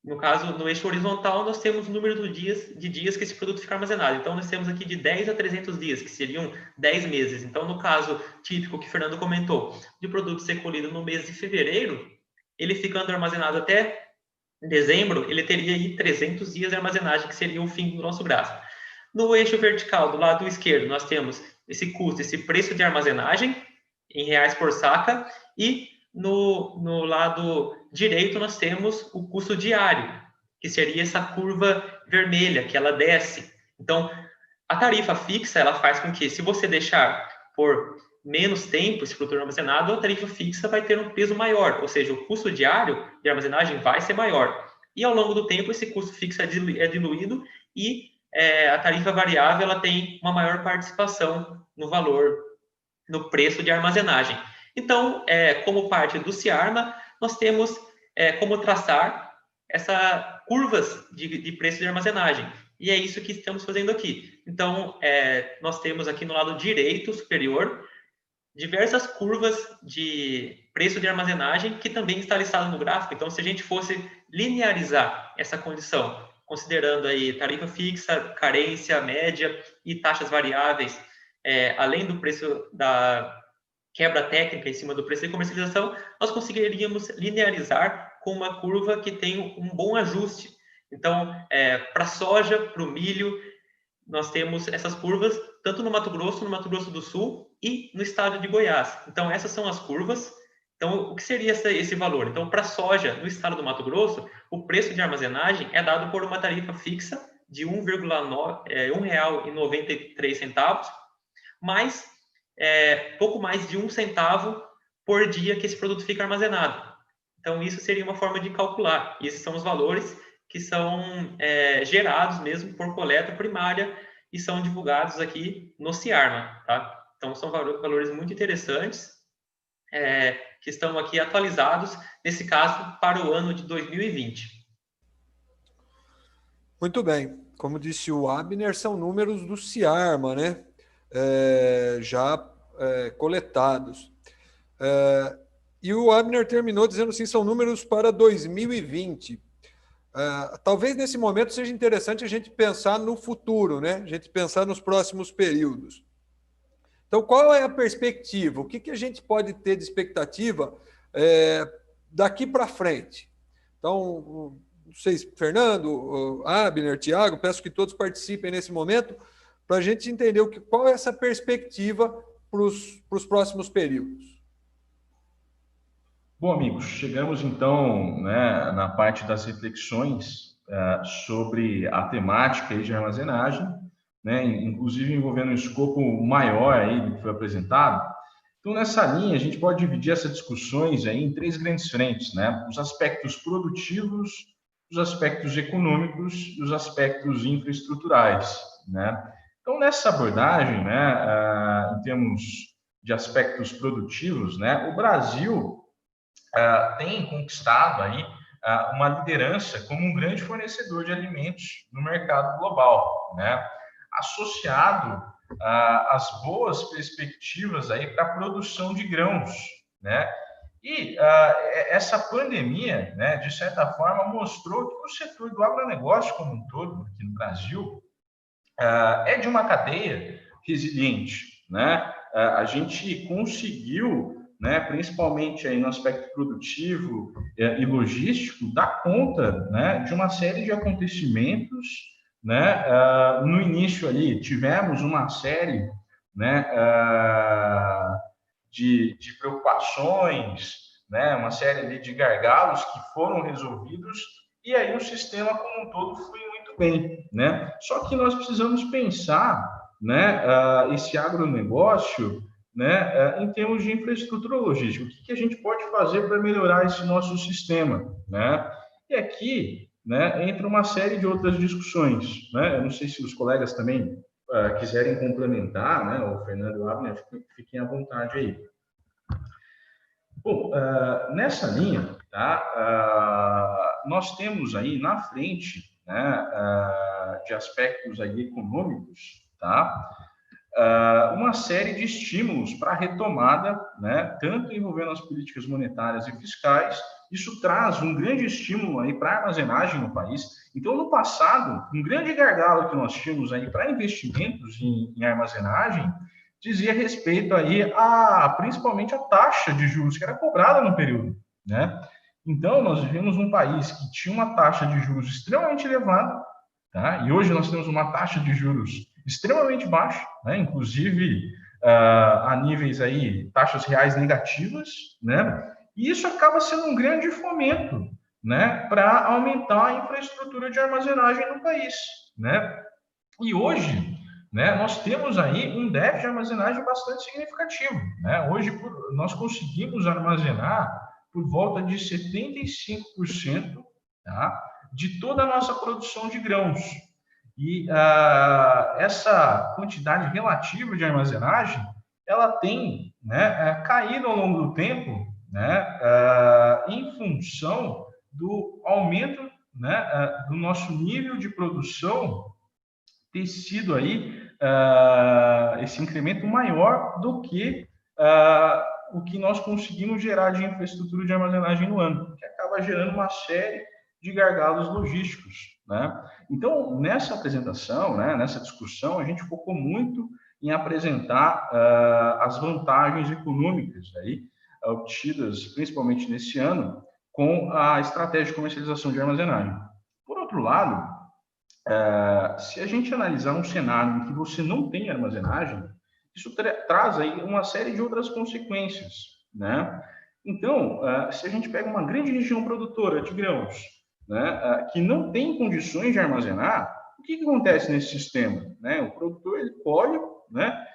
D: No caso, no eixo horizontal, nós temos o número de dias que esse produto fica armazenado. Então, nós temos aqui de 10 a 300 dias, que seriam 10 meses. Então, no caso típico que o Fernando comentou, de produto ser colhido no mês de fevereiro, ele ficando armazenado até dezembro, ele teria aí 300 dias de armazenagem, que seria o fim do nosso gráfico. No eixo vertical, do lado esquerdo, nós temos esse custo, esse preço de armazenagem, em reais por saca, e no lado direito nós temos o custo diário, que seria essa curva vermelha, que ela desce. Então, a tarifa fixa, ela faz com que, se você deixar por menos tempo esse produto armazenado, a tarifa fixa vai ter um peso maior, ou seja, o custo diário de armazenagem vai ser maior. E ao longo do tempo, esse custo fixo é diluído e a tarifa variável ela tem uma maior participação no valor, no preço de armazenagem. Então, como parte do CIARMA, nós temos como traçar essas curvas de preço de armazenagem. E é isso que estamos fazendo aqui. Então, nós temos aqui no lado direito superior diversas curvas de preço de armazenagem que também está listado no gráfico. Então, se a gente fosse linearizar essa condição, considerando aí tarifa fixa, carência, média e taxas variáveis, além do preço da quebra técnica em cima do preço de comercialização, nós conseguiríamos linearizar com uma curva que tem um bom ajuste. Então, para a soja, para o milho, nós temos essas curvas tanto no Mato Grosso do Sul e no estado de Goiás. Então, essas são as curvas. Então, o que seria esse valor? Então, para a soja, no estado do Mato Grosso, o preço de armazenagem é dado por uma tarifa fixa de R$ 1,93, mais pouco mais de 1 centavo por dia que esse produto fica armazenado. Então, isso seria uma forma de calcular. E esses são os valores que são gerados mesmo por coleta primária e são divulgados aqui no CIARMA, tá? Então, são valores muito interessantes que estão aqui atualizados, nesse caso, para o ano de 2020.
A: Muito bem. Como disse o Abner, são números do CIARMA, né? Já coletados. E o Abner terminou dizendo assim, são números para 2020. Talvez nesse momento seja interessante a gente pensar no futuro, né? A gente pensar nos próximos períodos. Então, qual é a perspectiva? O que a gente pode ter de expectativa daqui para frente? Então, não sei, Fernando, Abner, Tiago, peço que todos participem nesse momento para a gente entender qual é essa perspectiva para os próximos períodos.
B: Bom, amigos, chegamos então, né, na parte das reflexões sobre a temática de armazenagem, né, inclusive envolvendo um escopo maior aí do que foi apresentado. Então, nessa linha, a gente pode dividir essas discussões aí em 3 grandes frentes, né? Os aspectos produtivos, os aspectos econômicos e os aspectos infraestruturais, né? Então, nessa abordagem, né, em termos de aspectos produtivos, né, o Brasil tem conquistado aí uma liderança como um grande fornecedor de alimentos no mercado global, né? Associado às boas perspectivas aí para a produção de grãos, né? E essa pandemia, né, de certa forma, mostrou que o setor do agronegócio como um todo, aqui no Brasil, é de uma cadeia resiliente, né? A gente conseguiu, né, principalmente aí no aspecto produtivo e logístico, dar conta, né, de uma série de acontecimentos, né? No início ali tivemos uma série, né, de preocupações, né, uma série ali de gargalos que foram resolvidos, e aí o sistema como um todo foi muito bem, né? Só que nós precisamos pensar, né, esse agronegócio, né, em termos de infraestrutura logística. O que a gente pode fazer para melhorar esse nosso sistema, né? E aqui, né, entra uma série de outras discussões, né? Eu não sei se os colegas também quiserem complementar, né, o Fernando e o Abner, fiquem à vontade aí. Bom, nessa linha, tá, nós temos aí na frente, né, de aspectos aí econômicos, tá, uma série de estímulos para a retomada, né, tanto envolvendo as políticas monetárias e fiscais. Isso traz um grande estímulo aí para a armazenagem no país. Então, no passado, um grande gargalo que nós tínhamos aí para investimentos em armazenagem dizia respeito aí principalmente a taxa de juros que era cobrada no período, né? Então, nós vivemos um país que tinha uma taxa de juros extremamente elevada, tá? E hoje nós temos uma taxa de juros extremamente baixa, né? Inclusive a níveis aí, taxas reais negativas, né? E isso acaba sendo um grande fomento, né, para aumentar a infraestrutura de armazenagem no país, né? E hoje, né, nós temos aí um déficit de armazenagem bastante significativo, né? Hoje nós conseguimos armazenar por volta de 75%, tá, de toda a nossa produção de grãos. E essa quantidade relativa de armazenagem, ela tem, né, caído ao longo do tempo, né, em função do aumento, né, do nosso nível de produção ter sido aí esse incremento maior do que o que nós conseguimos gerar de infraestrutura de armazenagem no ano, que acaba gerando uma série de gargalos logísticos, né? Então, nessa apresentação, né, nessa discussão, a gente focou muito em apresentar as vantagens econômicas aí, obtidas, principalmente nesse ano, com a estratégia de comercialização de armazenagem. Por outro lado, se a gente analisar um cenário em que você não tem armazenagem, isso traz aí uma série de outras consequências, né? Então, se a gente pega uma grande região produtora de grãos, né, que não tem condições de armazenar, o que acontece nesse sistema, né? O produtor, ele colhe, né,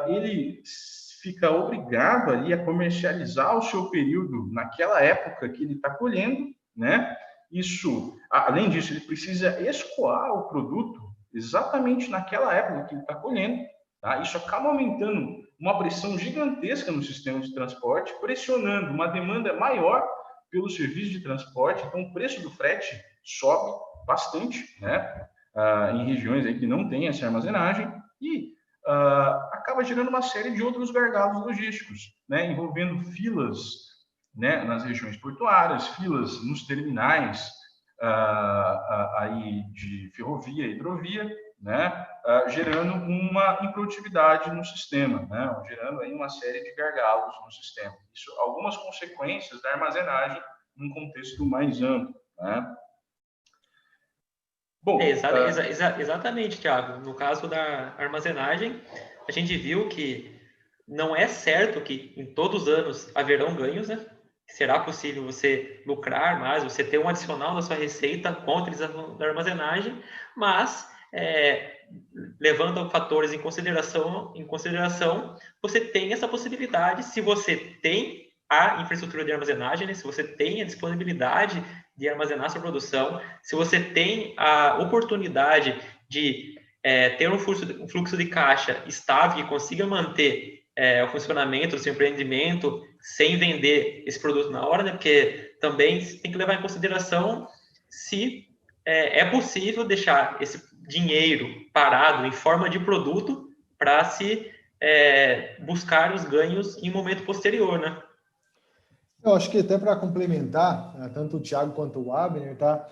B: ele fica obrigado ali a comercializar o seu período naquela época que ele está colhendo, né? Isso, além disso, ele precisa escoar o produto exatamente naquela época que ele está colhendo, tá? Isso acaba aumentando uma pressão gigantesca no sistema de transporte, pressionando uma demanda maior pelo serviço de transporte. Então, o preço do frete sobe bastante, né? Em regiões aí que não tem essa armazenagem, e acaba gerando uma série de outros gargalos logísticos, né? Envolvendo filas, né, nas regiões portuárias, filas nos terminais aí de ferrovia e hidrovia, né, gerando uma improdutividade no sistema, né, gerando aí uma série de gargalos no sistema. Isso, algumas consequências da armazenagem num contexto mais amplo, né?
D: Bom, exatamente, Thiago. No caso da armazenagem, a gente viu que não é certo que em todos os anos haverão ganhos, né? Será possível você lucrar mais, você ter um adicional na sua receita com a utilização da armazenagem, mas levando fatores em consideração, você tem essa possibilidade, se você tem a infraestrutura de armazenagem, né? Se você tem a disponibilidade de armazenar sua produção, se você tem a oportunidade de ter um fluxo de caixa estável que consiga manter o funcionamento do seu empreendimento sem vender esse produto na hora, né? Porque também tem que levar em consideração se é possível deixar esse dinheiro parado em forma de produto para se buscar os ganhos em um momento posterior, né?
C: Eu acho que até para complementar, tanto o Thiago quanto o Abner, tá?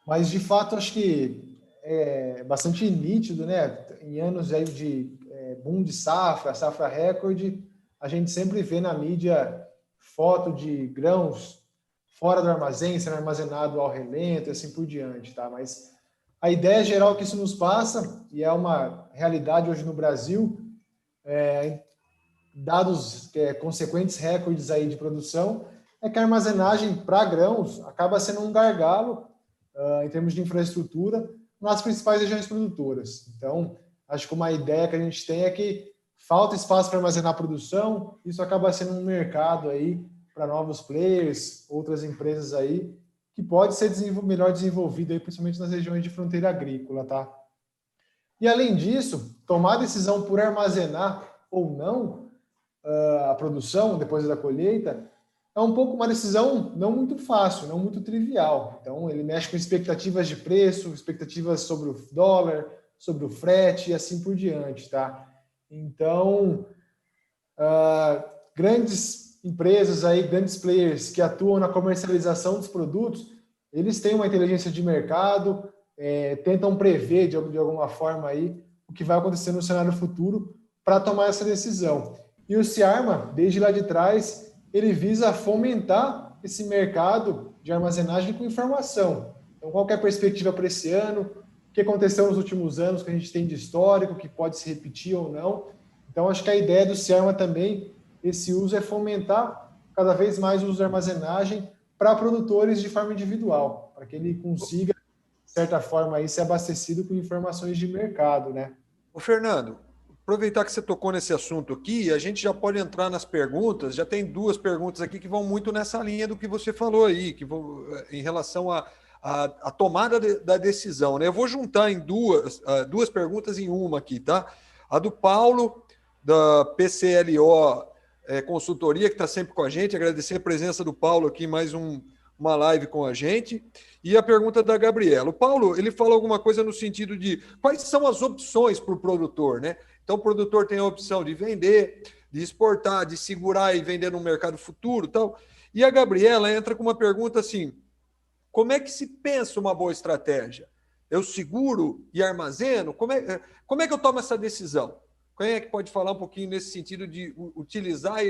C: Mas de fato acho que é bastante nítido, né? Em anos aí de boom de safra recorde, a gente sempre vê na mídia foto de grãos fora do armazém, sendo armazenado ao relento e assim por diante, tá? Mas a ideia geral que isso nos passa, e é uma realidade hoje no Brasil, dados consequentes recordes aí de produção, é que a armazenagem para grãos acaba sendo um gargalo em termos de infraestrutura nas principais regiões produtoras. Então, acho que uma ideia que a gente tem é que falta espaço para armazenar a produção, isso acaba sendo um mercado aí para novos players, outras empresas aí, que pode ser melhor desenvolvido aí, principalmente nas regiões de fronteira agrícola, tá? E além disso, tomar a decisão por armazenar ou não a produção depois da colheita é um pouco uma decisão não muito fácil, não muito trivial. Então, ele mexe com expectativas de preço, expectativas sobre o dólar, sobre o frete e assim por diante, tá? Então, grandes empresas aí, grandes players que atuam na comercialização dos produtos, eles têm uma inteligência de mercado, tentam prever de alguma forma aí o que vai acontecer no cenário futuro para tomar essa decisão. E o Ciarma, desde lá de trás, ele visa fomentar esse mercado de armazenagem com informação. Então, qual que é a perspectiva para esse ano? O que aconteceu nos últimos anos que a gente tem de histórico, que pode se repetir ou não? Então, acho que a ideia do Ciarma também, esse uso é fomentar cada vez mais o uso de armazenagem para produtores de forma individual, para que ele consiga, de certa forma, aí, ser abastecido com informações de mercado, né?
A: Ô, Fernando, aproveitar que você tocou nesse assunto aqui, a gente já pode entrar nas perguntas. Já tem duas perguntas aqui que vão muito nessa linha do que você falou aí, que vão, em relação à tomada da decisão, né? Eu vou juntar em duas perguntas em uma aqui, tá? A do Paulo, da PCLO Consultoria, que está sempre com a gente. Agradecer a presença do Paulo aqui, mais uma live com a gente. E a pergunta da Gabriela. O Paulo, ele fala alguma coisa no sentido de quais são as opções para o produtor, né? Então, o produtor tem a opção de vender, de exportar, de segurar e vender no mercado futuro e tal. E a Gabriela entra com uma pergunta assim: como é que se pensa uma boa estratégia? Eu seguro e armazeno? Como é que eu tomo essa decisão? Quem é que pode falar um pouquinho nesse sentido de utilizar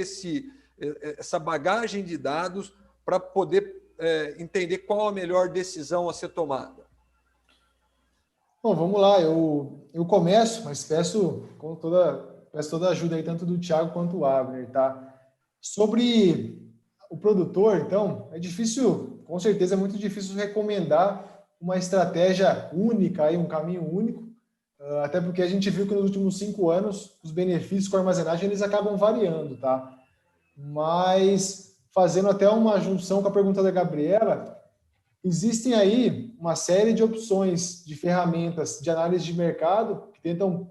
A: essa bagagem de dados para poder entender qual a melhor decisão a ser tomada?
C: Bom, vamos lá. Eu começo, mas peço toda a ajuda aí, tanto do Thiago quanto do Abner, tá? Sobre o produtor, então, é difícil, com certeza é muito difícil recomendar uma estratégia única, aí, um caminho único, até porque a gente viu que nos últimos 5 anos os benefícios com a armazenagem eles acabam variando, tá? Mas, fazendo até uma junção com a pergunta da Gabriela, existem aí uma série de opções de ferramentas de análise de mercado que tentam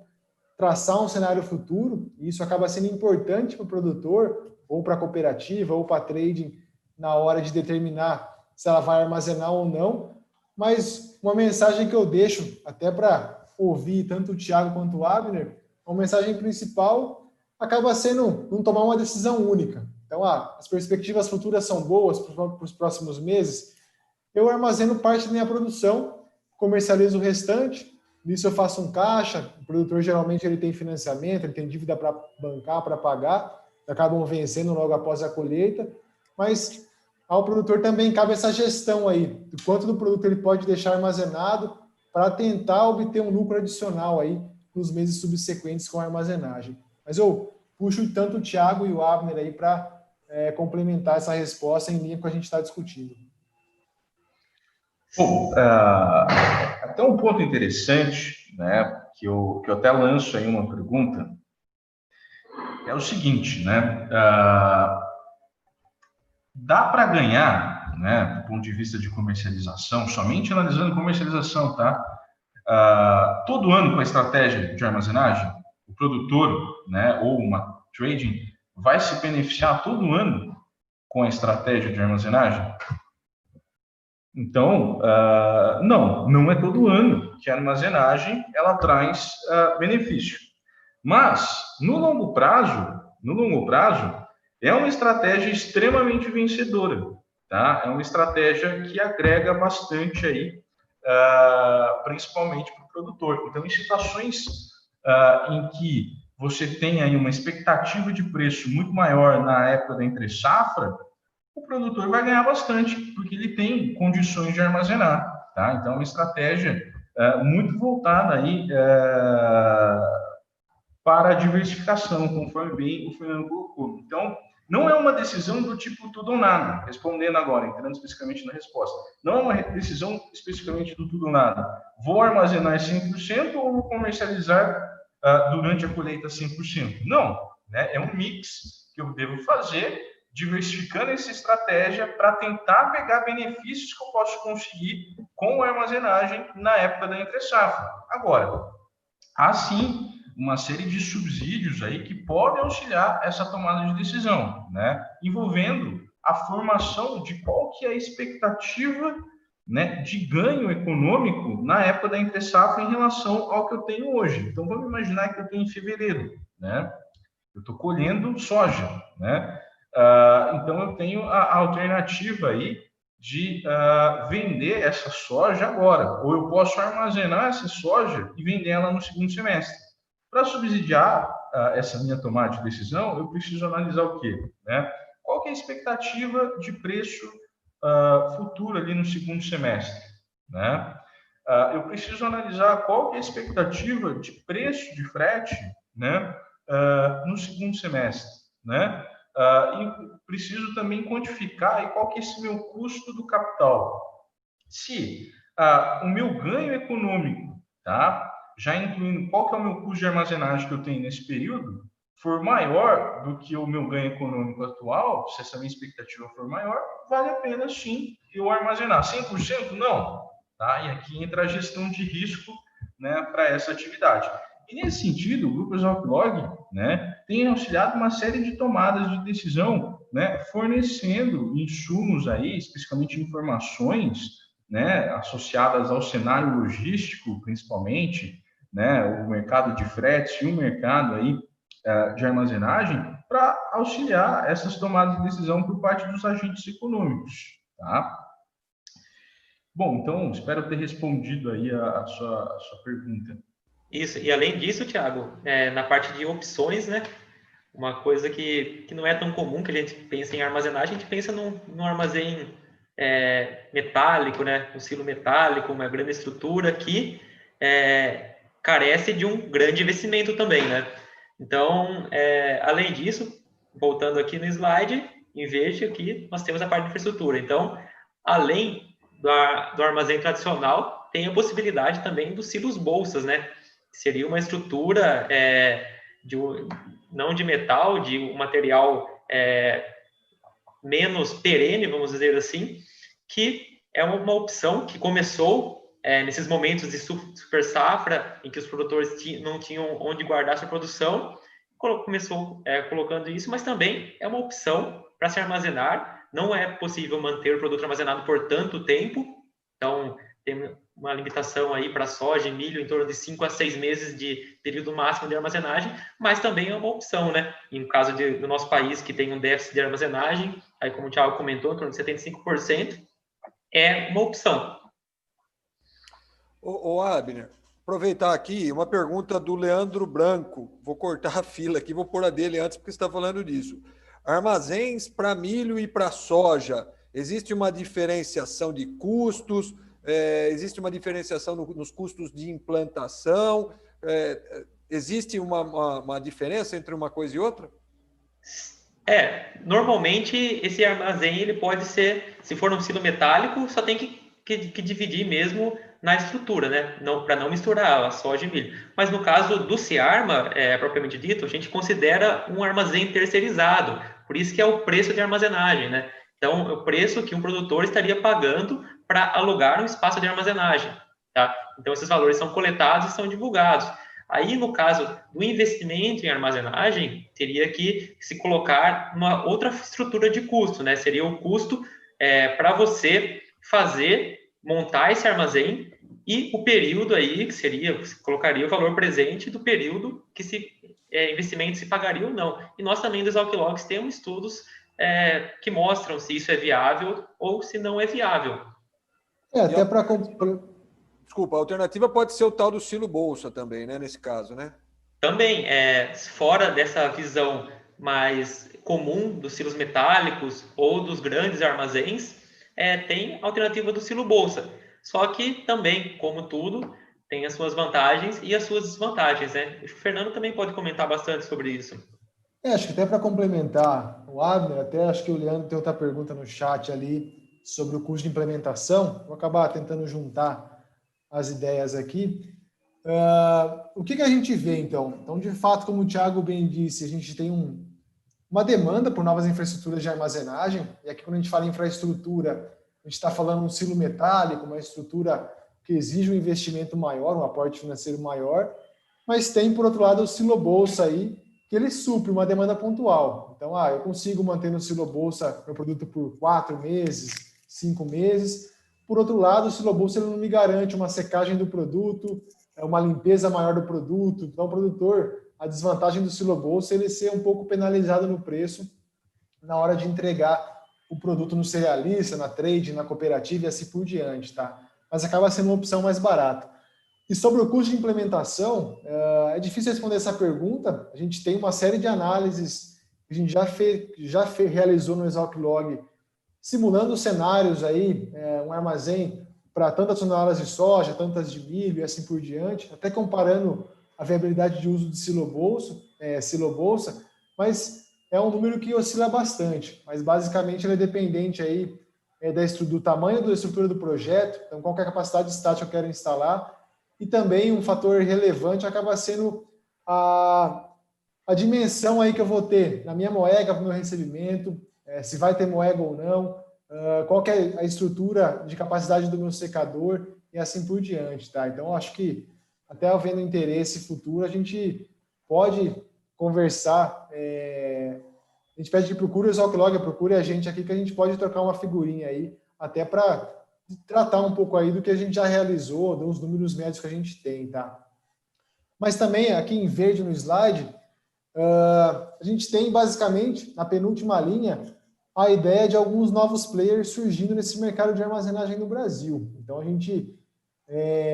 C: traçar um cenário futuro, e isso acaba sendo importante para o produtor, ou para a cooperativa, ou para a trading, na hora de determinar se ela vai armazenar ou não. Mas uma mensagem que eu deixo, até para ouvir tanto o Thiago quanto o Abner, uma mensagem principal acaba sendo não tomar uma decisão única. Então, as perspectivas futuras são boas para os próximos meses, eu armazeno parte da minha produção, comercializo o restante, nisso eu faço um caixa, o produtor geralmente ele tem financiamento, ele tem dívida para bancar, para pagar, acabam vencendo logo após a colheita, mas ao produtor também cabe essa gestão aí, do quanto do produto ele pode deixar armazenado para tentar obter um lucro adicional aí nos meses subsequentes com a armazenagem. Mas eu puxo tanto o Thiago e o Abner aí para complementar essa resposta em linha com o que a gente está discutindo.
B: Bom, até um ponto interessante, né, que eu até lanço aí uma pergunta, é o seguinte, né, dá para ganhar, né, do ponto de vista de comercialização, somente analisando comercialização, tá? Todo ano com a estratégia de armazenagem, o produtor, né, ou uma trading, vai se beneficiar todo ano com a estratégia de armazenagem? Então, não é todo ano que a armazenagem ela traz benefício. Mas, no longo prazo, é uma estratégia extremamente vencedora, tá? É uma estratégia que agrega bastante aí, principalmente para o produtor. Então, em situações em que você tem aí uma expectativa de preço muito maior na época da entre-safra, o produtor vai ganhar bastante, porque ele tem condições de armazenar, tá? Então, é uma estratégia muito voltada aí para a diversificação, conforme bem o Fernando colocou. Então, não é uma decisão do tipo tudo ou nada, respondendo agora, entrando especificamente na resposta. Não é uma decisão especificamente do tudo ou nada. Vou armazenar 100% ou vou comercializar durante a colheita 100%? Não, né? É um mix que eu devo fazer, diversificando essa estratégia para tentar pegar benefícios que eu posso conseguir com a armazenagem na época da entre-safra. Agora, assim, uma série de subsídios aí que podem auxiliar essa tomada de decisão, né? Envolvendo a formação de qual que é a expectativa, né, de ganho econômico na época da entre-safra em relação ao que eu tenho hoje. Então, vamos imaginar que eu tenho em fevereiro, né? Eu estou colhendo soja, né? Então, eu tenho a alternativa aí de vender essa soja agora, ou eu posso armazenar essa soja e vender ela no segundo semestre. Para subsidiar essa minha tomada de decisão, eu preciso analisar o quê? Né? Qual que é a expectativa de preço futuro ali no segundo semestre? Né? Eu preciso analisar qual que é a expectativa de preço de frete, né, no segundo semestre. Né? E preciso também quantificar aí qual que é esse meu custo do capital. Se o meu ganho econômico, tá, já incluindo qual que é o meu custo de armazenagem que eu tenho nesse período, for maior do que o meu ganho econômico atual, se essa minha expectativa for maior, vale a pena sim eu armazenar. 100% não. Tá? E aqui entra a gestão de risco, né, para essa atividade. E nesse sentido, o Grupo Exalc-Log, né, tem auxiliado uma série de tomadas de decisão, né, fornecendo insumos aí, especificamente informações, né, associadas ao cenário logístico, principalmente, né, o mercado de frete e o mercado aí de armazenagem, para auxiliar essas tomadas de decisão por parte dos agentes econômicos, tá? Bom, então, espero ter respondido aí a sua pergunta.
D: Isso, e além disso, Thiago, na parte de opções, né? Uma coisa que não é tão comum que a gente pensa em armazenagem, a gente pensa num armazém metálico, né? Um silo metálico, uma grande estrutura que carece de um grande investimento também, né? Então, além disso, voltando aqui no slide, em verde aqui, nós temos a parte de infraestrutura. Então, além do armazém tradicional, tem a possibilidade também dos silos bolsas, né? Seria uma estrutura não de metal, de um material menos perene, vamos dizer assim, que é uma opção que começou nesses momentos de super safra, em que os produtores não tinham onde guardar sua produção, começou colocando isso, mas também é uma opção para se armazenar. Não é possível manter o produto armazenado por tanto tempo, então tem uma limitação aí para soja e milho em torno de 5 a 6 meses de período máximo de armazenagem, mas também é uma opção, né? Em caso do nosso país, que tem um déficit de armazenagem, aí como o Thiago comentou, em torno de 75%, é uma opção.
A: Ô Abner, aproveitar aqui uma pergunta do Leandro Branco. Vou cortar a fila aqui, vou pôr a dele antes, porque você está falando disso. Armazéns para milho e para soja, existe uma diferenciação de custos? Existe uma diferenciação nos custos de implantação? Existe uma diferença entre uma coisa e outra?
D: Normalmente esse armazém ele pode ser, se for um silo metálico, só tem que dividir mesmo na estrutura, né? Para não misturar a soja e milho. Mas no caso do Ciarma, propriamente dito, a gente considera um armazém terceirizado, por isso que é o preço de armazenagem, né? Então, é o preço que um produtor estaria pagando para alugar um espaço de armazenagem, tá? Então, esses valores são coletados e são divulgados. Aí, no caso do investimento em armazenagem, teria que se colocar uma outra estrutura de custo, né? Seria o custo para você montar esse armazém e o período aí, que seria, você colocaria o valor presente do período que se investimento se pagaria ou não. E nós também, dos Alquilogs, temos estudos que mostram se isso é viável ou se não é viável.
C: Até para...
A: Desculpa, a alternativa pode ser o tal do silo bolsa também, né? Nesse caso, né?
D: Também, fora dessa visão mais comum dos silos metálicos ou dos grandes armazéns, tem a alternativa do silo bolsa. Só que também, como tudo, tem as suas vantagens e as suas desvantagens, né? O Fernando também pode comentar bastante sobre isso.
C: Acho que até para complementar o Abner, até acho que o Leandro tem outra pergunta no chat ali sobre o custo de implementação. Vou acabar tentando juntar as ideias aqui. O que a gente vê, então? Então, de fato, como o Thiago bem disse, a gente tem uma demanda por novas infraestruturas de armazenagem. E aqui, quando a gente fala em infraestrutura, a gente está falando um silo metálico, uma estrutura que exige um investimento maior, um aporte financeiro maior. Mas tem, por outro lado, o silo bolsa aí, que ele supre uma demanda pontual. Então, eu consigo manter no silo bolsa meu produto por 4 meses, 5 meses. Por outro lado, o silo bolsa ele não me garante uma secagem do produto, uma limpeza maior do produto. Então, o produtor, a desvantagem do silo bolsa é ele ser um pouco penalizado no preço na hora de entregar o produto no cerealista, na trade, na cooperativa e assim por diante, tá? Mas acaba sendo uma opção mais barata. E sobre o custo de implementação, é difícil responder essa pergunta. A gente tem uma série de análises que a gente já realizou no ExalcLog, simulando cenários aí, um armazém para tantas toneladas de soja, tantas de milho e assim por diante, até comparando a viabilidade de uso de silo bolsa, mas é um número que oscila bastante. Mas basicamente ele é dependente aí do tamanho da estrutura do projeto, então qual que é a capacidade estática que eu quero instalar. E também um fator relevante acaba sendo a dimensão aí que eu vou ter na minha moega para o meu recebimento, se vai ter moega ou não, qual que é a estrutura de capacidade do meu secador e assim por diante, tá? Então, acho que até havendo interesse futuro, a gente pode conversar, a gente pede que procure o ExalcLog, procure a gente aqui, que a gente pode trocar uma figurinha aí, até para tratar um pouco aí do que a gente já realizou, dos números médios que a gente tem, tá? Mas também, aqui em verde no slide, a gente tem basicamente, na penúltima linha, a ideia de alguns novos players surgindo nesse mercado de armazenagem no Brasil. Então, a gente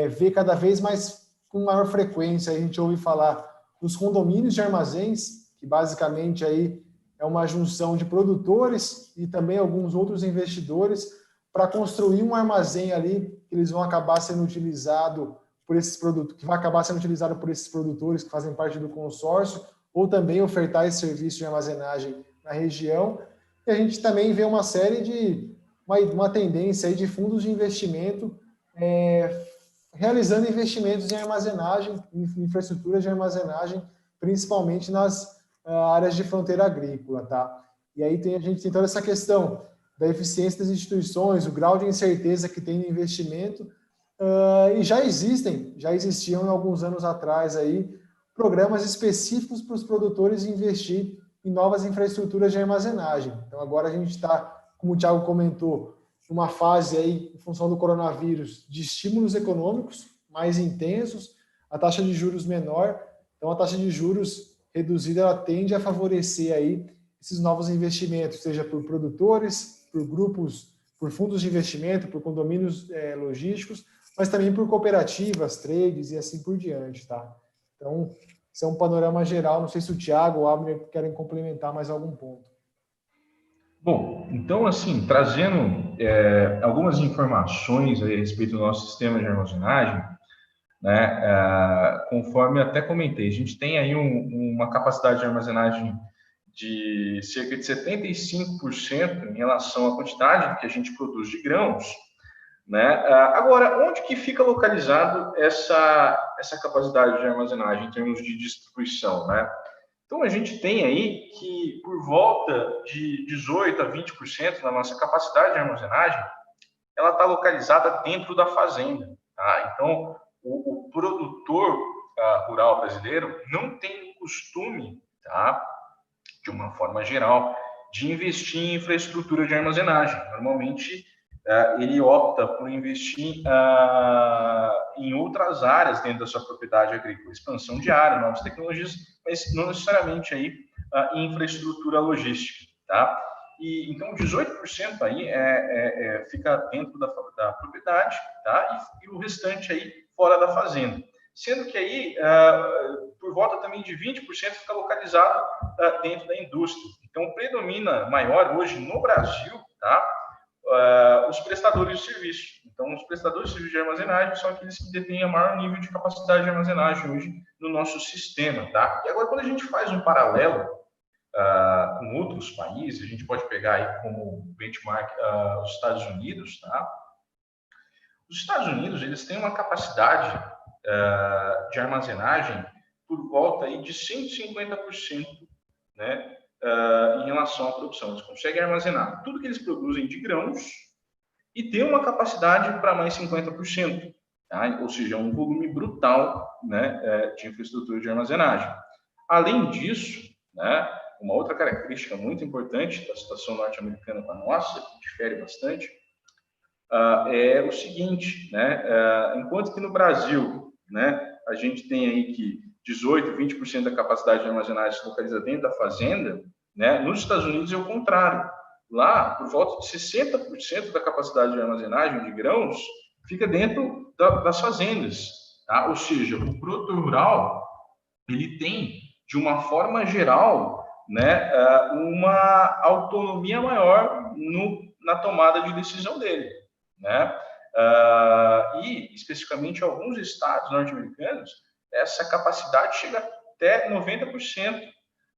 C: vê cada vez mais, com maior frequência, a gente ouve falar dos condomínios de armazéns, que basicamente aí é uma junção de produtores e também alguns outros investidores para construir um armazém ali que eles vão acabar sendo utilizado por esses produtos, que vai acabar sendo utilizado por esses produtores que fazem parte do consórcio, ou também ofertar esse serviço de armazenagem na região. E a gente também vê uma série de uma tendência aí de fundos de investimento realizando investimentos em armazenagem, em infraestruturas de armazenagem, principalmente nas áreas de fronteira agrícola, tá? E aí a gente tem toda essa questão da eficiência das instituições, o grau de incerteza que tem no investimento, e já existiam alguns anos atrás aí, programas específicos para os produtores investir em novas infraestruturas de armazenagem. Então agora a gente está, como o Thiago comentou, numa fase aí, em função do coronavírus, de estímulos econômicos mais intensos, a taxa de juros menor, então a taxa de juros reduzida, ela tende a favorecer aí esses novos investimentos, seja por produtores, por grupos, por fundos de investimento, por condomínios logísticos, mas também por cooperativas, trades e assim por diante, tá? Então, isso é um panorama geral. Não sei se o Thiago ou o Abner querem complementar mais algum ponto.
B: Bom, então, assim, trazendo algumas informações a respeito do nosso sistema de armazenagem, né, conforme até comentei, a gente tem aí uma capacidade de armazenagem de cerca de 75% em relação à quantidade que a gente produz de grãos, né? Agora, onde que fica localizado essa capacidade de armazenagem em termos de distribuição, né? Então, a gente tem aí que por volta de 18% a 20% da nossa capacidade de armazenagem, ela está localizada dentro da fazenda, tá? Então, o produtor rural brasileiro não tem costume, tá, de uma forma geral, de investir em infraestrutura de armazenagem. Normalmente, ele opta por investir em outras áreas dentro da sua propriedade agrícola, expansão de área, novas tecnologias, mas não necessariamente aí em infraestrutura logística, tá? E então 18% aí fica dentro da propriedade, tá? E o restante aí fora da fazenda, sendo que aí por volta também de 20% fica localizado dentro da indústria. Então predomina maior hoje no Brasil, tá? Os prestadores de serviço. Então, os prestadores de serviço de armazenagem são aqueles que detêm o maior nível de capacidade de armazenagem hoje no nosso sistema, tá? E agora, quando a gente faz um paralelo com outros países, a gente pode pegar aí como benchmark os Estados Unidos, tá? Os Estados Unidos, eles têm uma capacidade de armazenagem por volta aí de 150%, né? Em relação à produção. Eles conseguem armazenar tudo que eles produzem de grãos e ter uma capacidade para mais 50%, tá? Ou seja, um volume brutal, né, de infraestrutura de armazenagem. Além disso, né, uma outra característica muito importante da situação norte-americana com a nossa, que difere bastante, é o seguinte, né, enquanto que no Brasil, né, a gente tem aí que 18%, 20% da capacidade de armazenagem se localiza dentro da fazenda, né? Nos Estados Unidos é o contrário. Lá, por volta de 60% da capacidade de armazenagem de grãos fica dentro das fazendas, tá? Ou seja, o produtor rural, ele tem, de uma forma geral, né, uma autonomia maior na tomada de decisão dele, né? E, especificamente, em alguns estados norte-americanos, essa capacidade chega até 90%,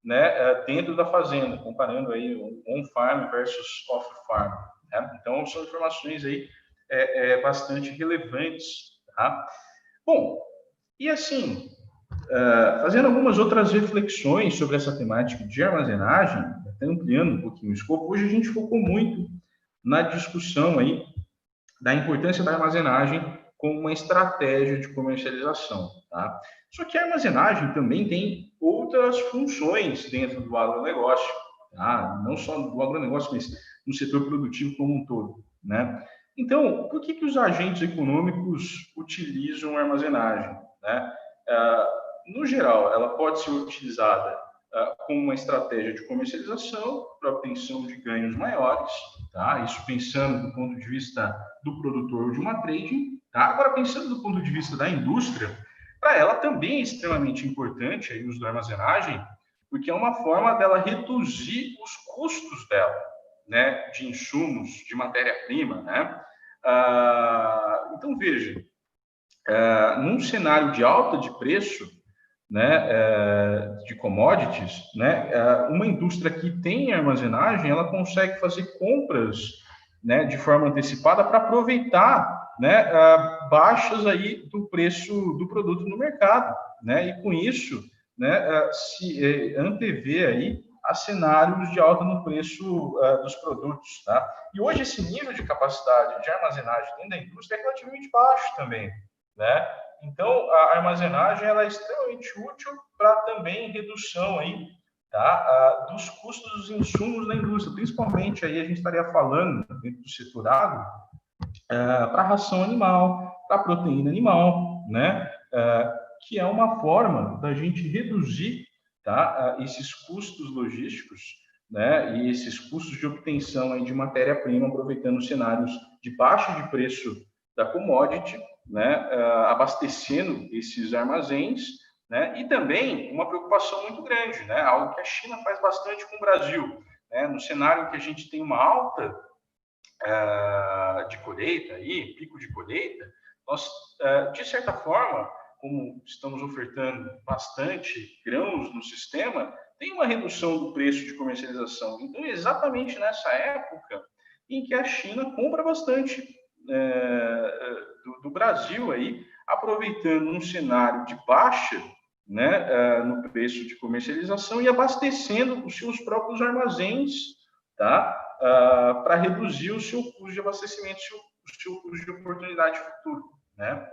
B: né, dentro da fazenda, comparando aí on-farm versus off-farm, né? Então, são informações aí bastante relevantes, tá? Bom, e assim, fazendo algumas outras reflexões sobre essa temática de armazenagem, até ampliando um pouquinho o escopo, hoje a gente focou muito na discussão aí da importância da armazenagem como uma estratégia de comercialização, tá? Só que a armazenagem também tem outras funções dentro do agronegócio, tá? Não só do agronegócio, mas no setor produtivo como um todo, né? Então, por que os agentes econômicos utilizam a armazenagem, né? No geral, ela pode ser utilizada como uma estratégia de comercialização para obtenção de ganhos maiores, tá? Isso pensando do ponto de vista do produtor de uma trading, tá? Agora, pensando do ponto de vista da indústria, para ela também é extremamente importante aí, o uso da armazenagem, porque é uma forma dela reduzir os custos dela, né? De insumos, de matéria-prima, né? Então, veja, num cenário de alta de preço, né, de commodities, né, uma indústria que tem armazenagem, ela consegue fazer compras, né, de forma antecipada para aproveitar, né, baixas aí do preço do produto no mercado, né, e com isso, né, se antever aí a cenários de alta no preço dos produtos, tá? E hoje esse nível de capacidade de armazenagem dentro da indústria é relativamente baixo também, né? Então, a armazenagem ela é extremamente útil para também redução aí, tá? Dos custos dos insumos da indústria, principalmente aí a gente estaria falando dentro do setor agro, para ração animal, para proteína animal, né? Que é uma forma da gente reduzir, tá? Esses custos logísticos, né? E esses custos de obtenção aí de matéria-prima, aproveitando cenários de baixa de preço da commodity, né, abastecendo esses armazéns, né, e também uma preocupação muito grande, né, algo que a China faz bastante com o Brasil, né, no cenário em que a gente tem uma alta de colheita, aí, pico de colheita, nós, de certa forma, como estamos ofertando bastante grãos no sistema, tem uma redução do preço de comercialização. Então, exatamente nessa época em que a China compra bastante do Brasil aí, aproveitando um cenário de baixa, né, no preço de comercialização e abastecendo os seus próprios armazéns, tá, para reduzir o seu custo de abastecimento, o seu custo de oportunidade futuro, né?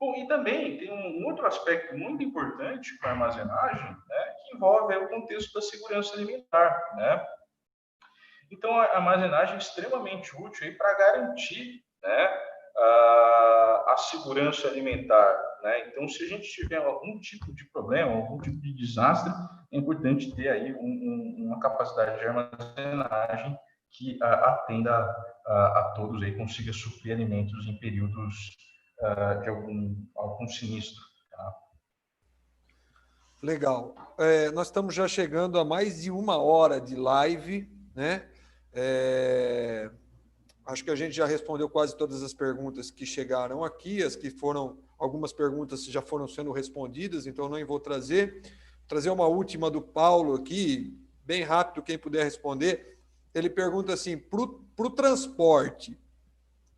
B: Bom, e também tem um outro aspecto muito importante para a armazenagem, né, que envolve o contexto da segurança alimentar, né? Então, a armazenagem é extremamente útil para garantir, né, a segurança alimentar, né? Então, se a gente tiver algum tipo de problema, algum tipo de desastre, é importante ter aí uma capacidade de armazenagem que atenda a todos aí, consiga suprir alimentos em períodos de algum sinistro. Tá?
A: Legal. Nós estamos já chegando a mais de 1 hora de live, né? Acho que a gente já respondeu quase todas as perguntas que chegaram aqui, as que foram, algumas perguntas já foram sendo respondidas, então não vou trazer. Vou trazer uma última do Paulo aqui, bem rápido, quem puder responder. Ele pergunta assim, para o transporte,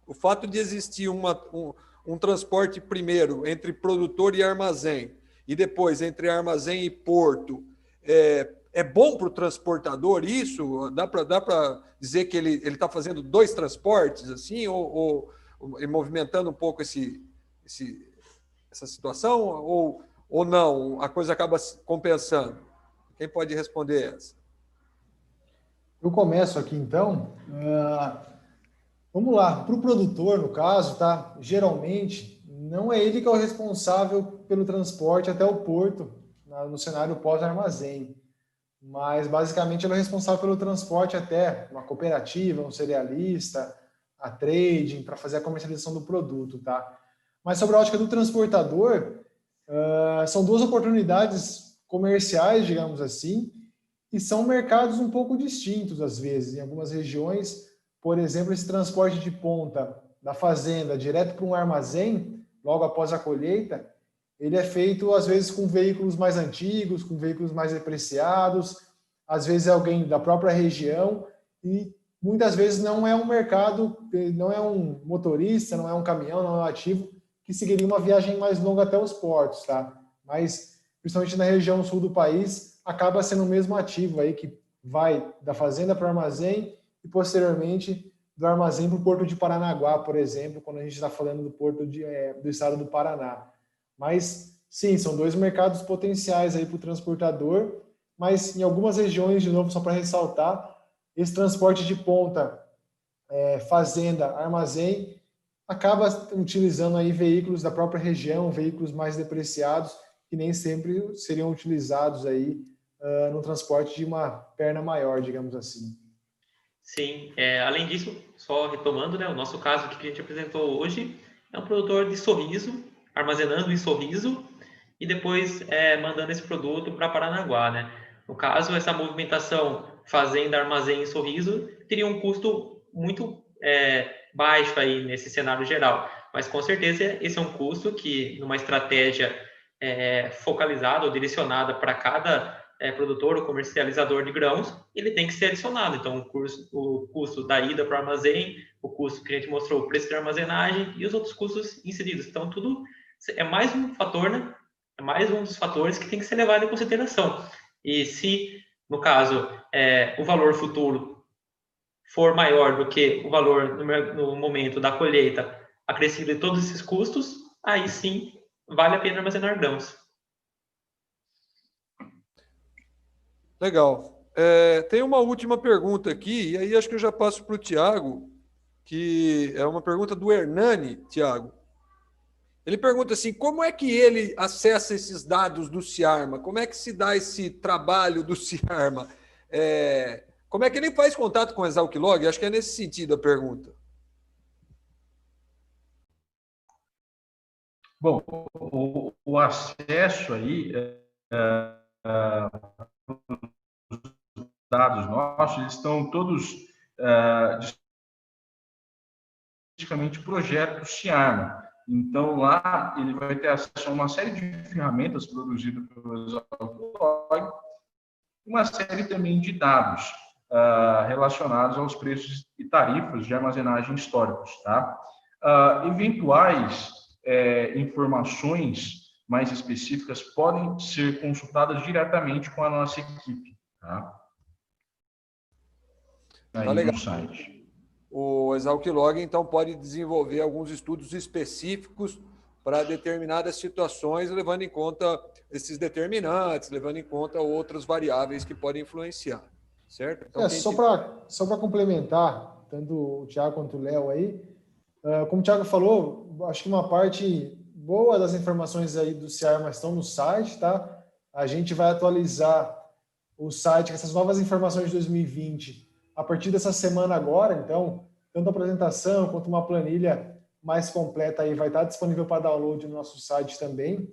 A: o fato de existir um transporte primeiro entre produtor e armazém, e depois entre armazém e porto, é bom para o transportador isso? Dá para dizer que ele está fazendo 2 transportes, assim, ou movimentando um pouco essa situação, ou não? A coisa acaba compensando? Quem pode responder essa?
C: Eu começo aqui, então. Vamos lá. Para o produtor, no caso, tá? Geralmente, não é ele que é o responsável pelo transporte até o porto, no cenário pós-armazém. Mas, basicamente, ele é responsável pelo transporte até uma cooperativa, um cerealista, a trading, para fazer a comercialização do produto, tá? Mas sobre a ótica do transportador, são 2 oportunidades comerciais, digamos assim, e são mercados um pouco distintos, às vezes. Em algumas regiões, por exemplo, esse transporte de ponta da fazenda direto para um armazém, logo após a colheita, ele é feito, às vezes, com veículos mais antigos, com veículos mais depreciados, às vezes é alguém da própria região, e muitas vezes não é um mercado, não é um motorista, não é um caminhão, não é um ativo, que seguiria uma viagem mais longa até os portos, tá? Mas, principalmente na região sul do país, acaba sendo o mesmo ativo aí, que vai da fazenda para o armazém e, posteriormente, do armazém para o porto de Paranaguá, por exemplo, quando a gente está falando do porto do estado do Paraná. Mas, sim, são 2 mercados potenciais aí para o transportador, mas em algumas regiões, de novo, só para ressaltar, esse transporte de ponta, fazenda, armazém, acaba utilizando aí veículos da própria região, veículos mais depreciados, que nem sempre seriam utilizados aí no transporte de uma perna maior, digamos assim.
D: Sim, além disso, só retomando, né, o nosso caso que a gente apresentou hoje é um produtor de Sorriso, armazenando em Sorriso e depois mandando esse produto para Paranaguá, né? No caso, essa movimentação fazenda, armazém em Sorriso teria um custo muito baixo aí nesse cenário geral, mas com certeza esse é um custo que, numa estratégia focalizada ou direcionada para cada produtor ou comercializador de grãos, ele tem que ser adicionado. Então, o custo da ida para o armazém, o custo que a gente mostrou, o preço de armazenagem e os outros custos inseridos. Então, tudo é mais um fator, né? É mais um dos fatores que tem que ser levado em consideração. E se, no caso, o valor futuro for maior do que o valor no momento da colheita, acrescido de todos esses custos, aí sim vale a pena armazenar grãos.
A: Legal. Tem uma última pergunta aqui, e aí acho que eu já passo para o Tiago, que é uma pergunta do Hernani, Tiago. Ele pergunta assim, como é que ele acessa esses dados do Ciarma? Como é que se dá esse trabalho do Ciarma? Como é que ele faz contato com a Exalc Log? Acho que é nesse sentido a pergunta.
B: Bom, o acesso aí, dados nossos, eles estão todos praticamente projetos Ciarma. Então, lá ele vai ter acesso a uma série de ferramentas produzidas pelo Exalc, uma série também de dados relacionados aos preços e tarifas de armazenagem históricos. Tá? Eventuais informações mais específicas podem ser consultadas diretamente com a nossa equipe. Tá? Aí
A: Tá legal.
B: no site.
A: O Exalc Log, então, pode desenvolver alguns estudos específicos para determinadas situações, levando em conta esses determinantes, levando em conta outras variáveis que podem influenciar. certo? Então,
C: só para complementar, tanto o Thiago quanto o Léo aí, como o Thiago falou, acho que uma parte boa das informações aí do Ciarma estão no site, tá? A gente vai atualizar o site com essas novas informações de 2020 a partir dessa semana agora, então, tanto a apresentação quanto uma planilha mais completa aí vai estar disponível para download no nosso site também,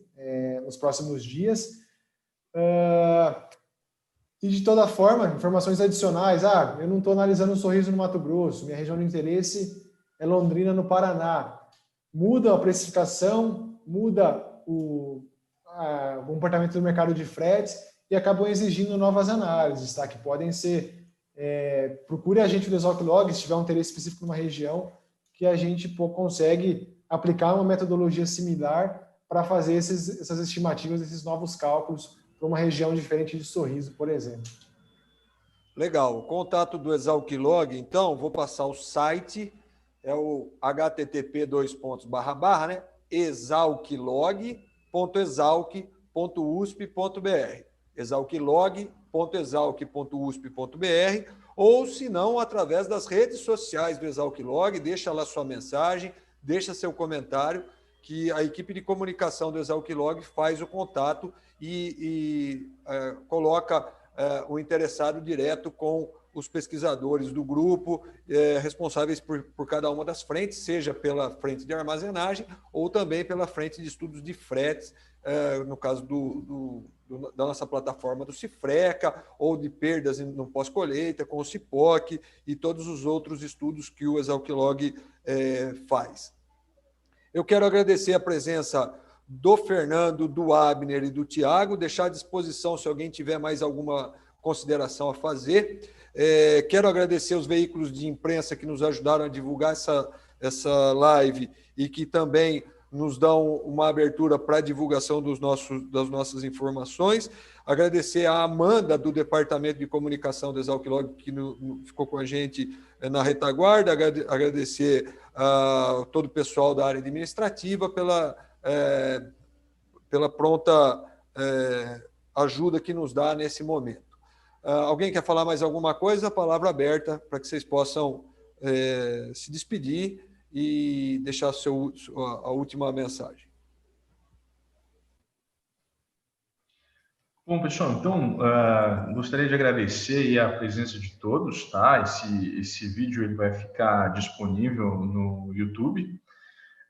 C: nos próximos dias. E de toda forma, informações adicionais, eu não estou analisando um Sorriso no Mato Grosso, minha região de interesse é Londrina, no Paraná. Muda a precificação, muda o comportamento do mercado de fretes e acabam exigindo novas análises, tá? Que podem ser... procure a gente do Exalc Log, se tiver um interesse específico numa região, que a gente consegue aplicar uma metodologia similar para fazer essas estimativas, esses novos cálculos para uma região diferente de Sorriso, por exemplo.
A: Legal. O contato do Exalc Log, então, vou passar o site, é o http://, né? exalclog.exalc.usp.br. exalclog.exalc.usp.br, ou se não, através das redes sociais do Exalc Log, deixa lá sua mensagem, deixa seu comentário, que a equipe de comunicação do Exalc Log faz o contato e coloca o interessado direto com os pesquisadores do grupo, responsáveis por cada uma das frentes, seja pela frente de armazenagem ou também pela frente de estudos de fretes, no caso da nossa plataforma do Cifreca, ou de perdas no pós-colheita, com o Cipoc e todos os outros estudos que o Exalc Log faz. Eu quero agradecer a presença do Fernando, do Abner e do Thiago, deixar à disposição se alguém tiver mais alguma consideração a fazer. Quero agradecer os veículos de imprensa que nos ajudaram a divulgar essa live e que também nos dão uma abertura para a divulgação das nossas informações. Agradecer a Amanda, do Departamento de Comunicação do Exalc Log, que ficou com a gente na retaguarda. Agradecer a todo o pessoal da área administrativa pela pronta ajuda que nos dá nesse momento. Alguém quer falar mais alguma coisa? A palavra aberta para que vocês possam se despedir e deixar a última mensagem.
B: Bom, pessoal, então, gostaria de agradecer a presença de todos, tá? Esse vídeo ele vai ficar disponível no YouTube.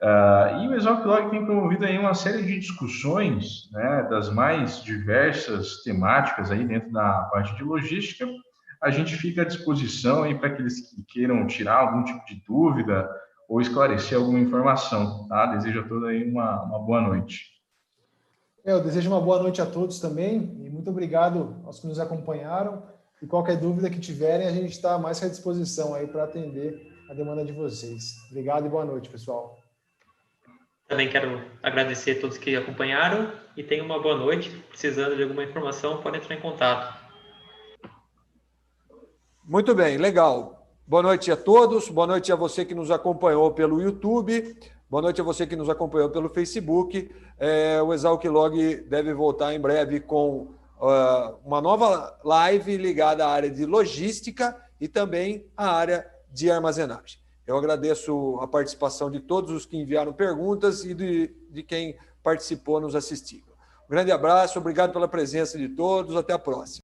B: E o Exalc Log tem promovido aí uma série de discussões, né, das mais diversas temáticas aí dentro da parte de logística. A gente fica à disposição aí para aqueles que queiram tirar algum tipo de dúvida ou esclarecer alguma informação, tá? Desejo a todos aí uma boa noite.
C: Eu desejo uma boa noite a todos também e muito obrigado aos que nos acompanharam. E qualquer dúvida que tiverem, a gente está mais que à disposição aí para atender a demanda de vocês. Obrigado e boa noite, pessoal.
D: Também quero agradecer a todos que acompanharam e tenham uma boa noite. Precisando de alguma informação, pode entrar em contato. Muito bem, legal. Boa noite a todos, boa noite a você que nos acompanhou pelo YouTube, boa noite a você que nos acompanhou pelo Facebook. O Exalc Log deve voltar em breve com uma nova live ligada à área de logística e também à área de armazenagem. Eu agradeço a participação de todos os que enviaram perguntas e de quem participou nos assistindo. Um grande abraço, obrigado pela presença de todos, até a próxima.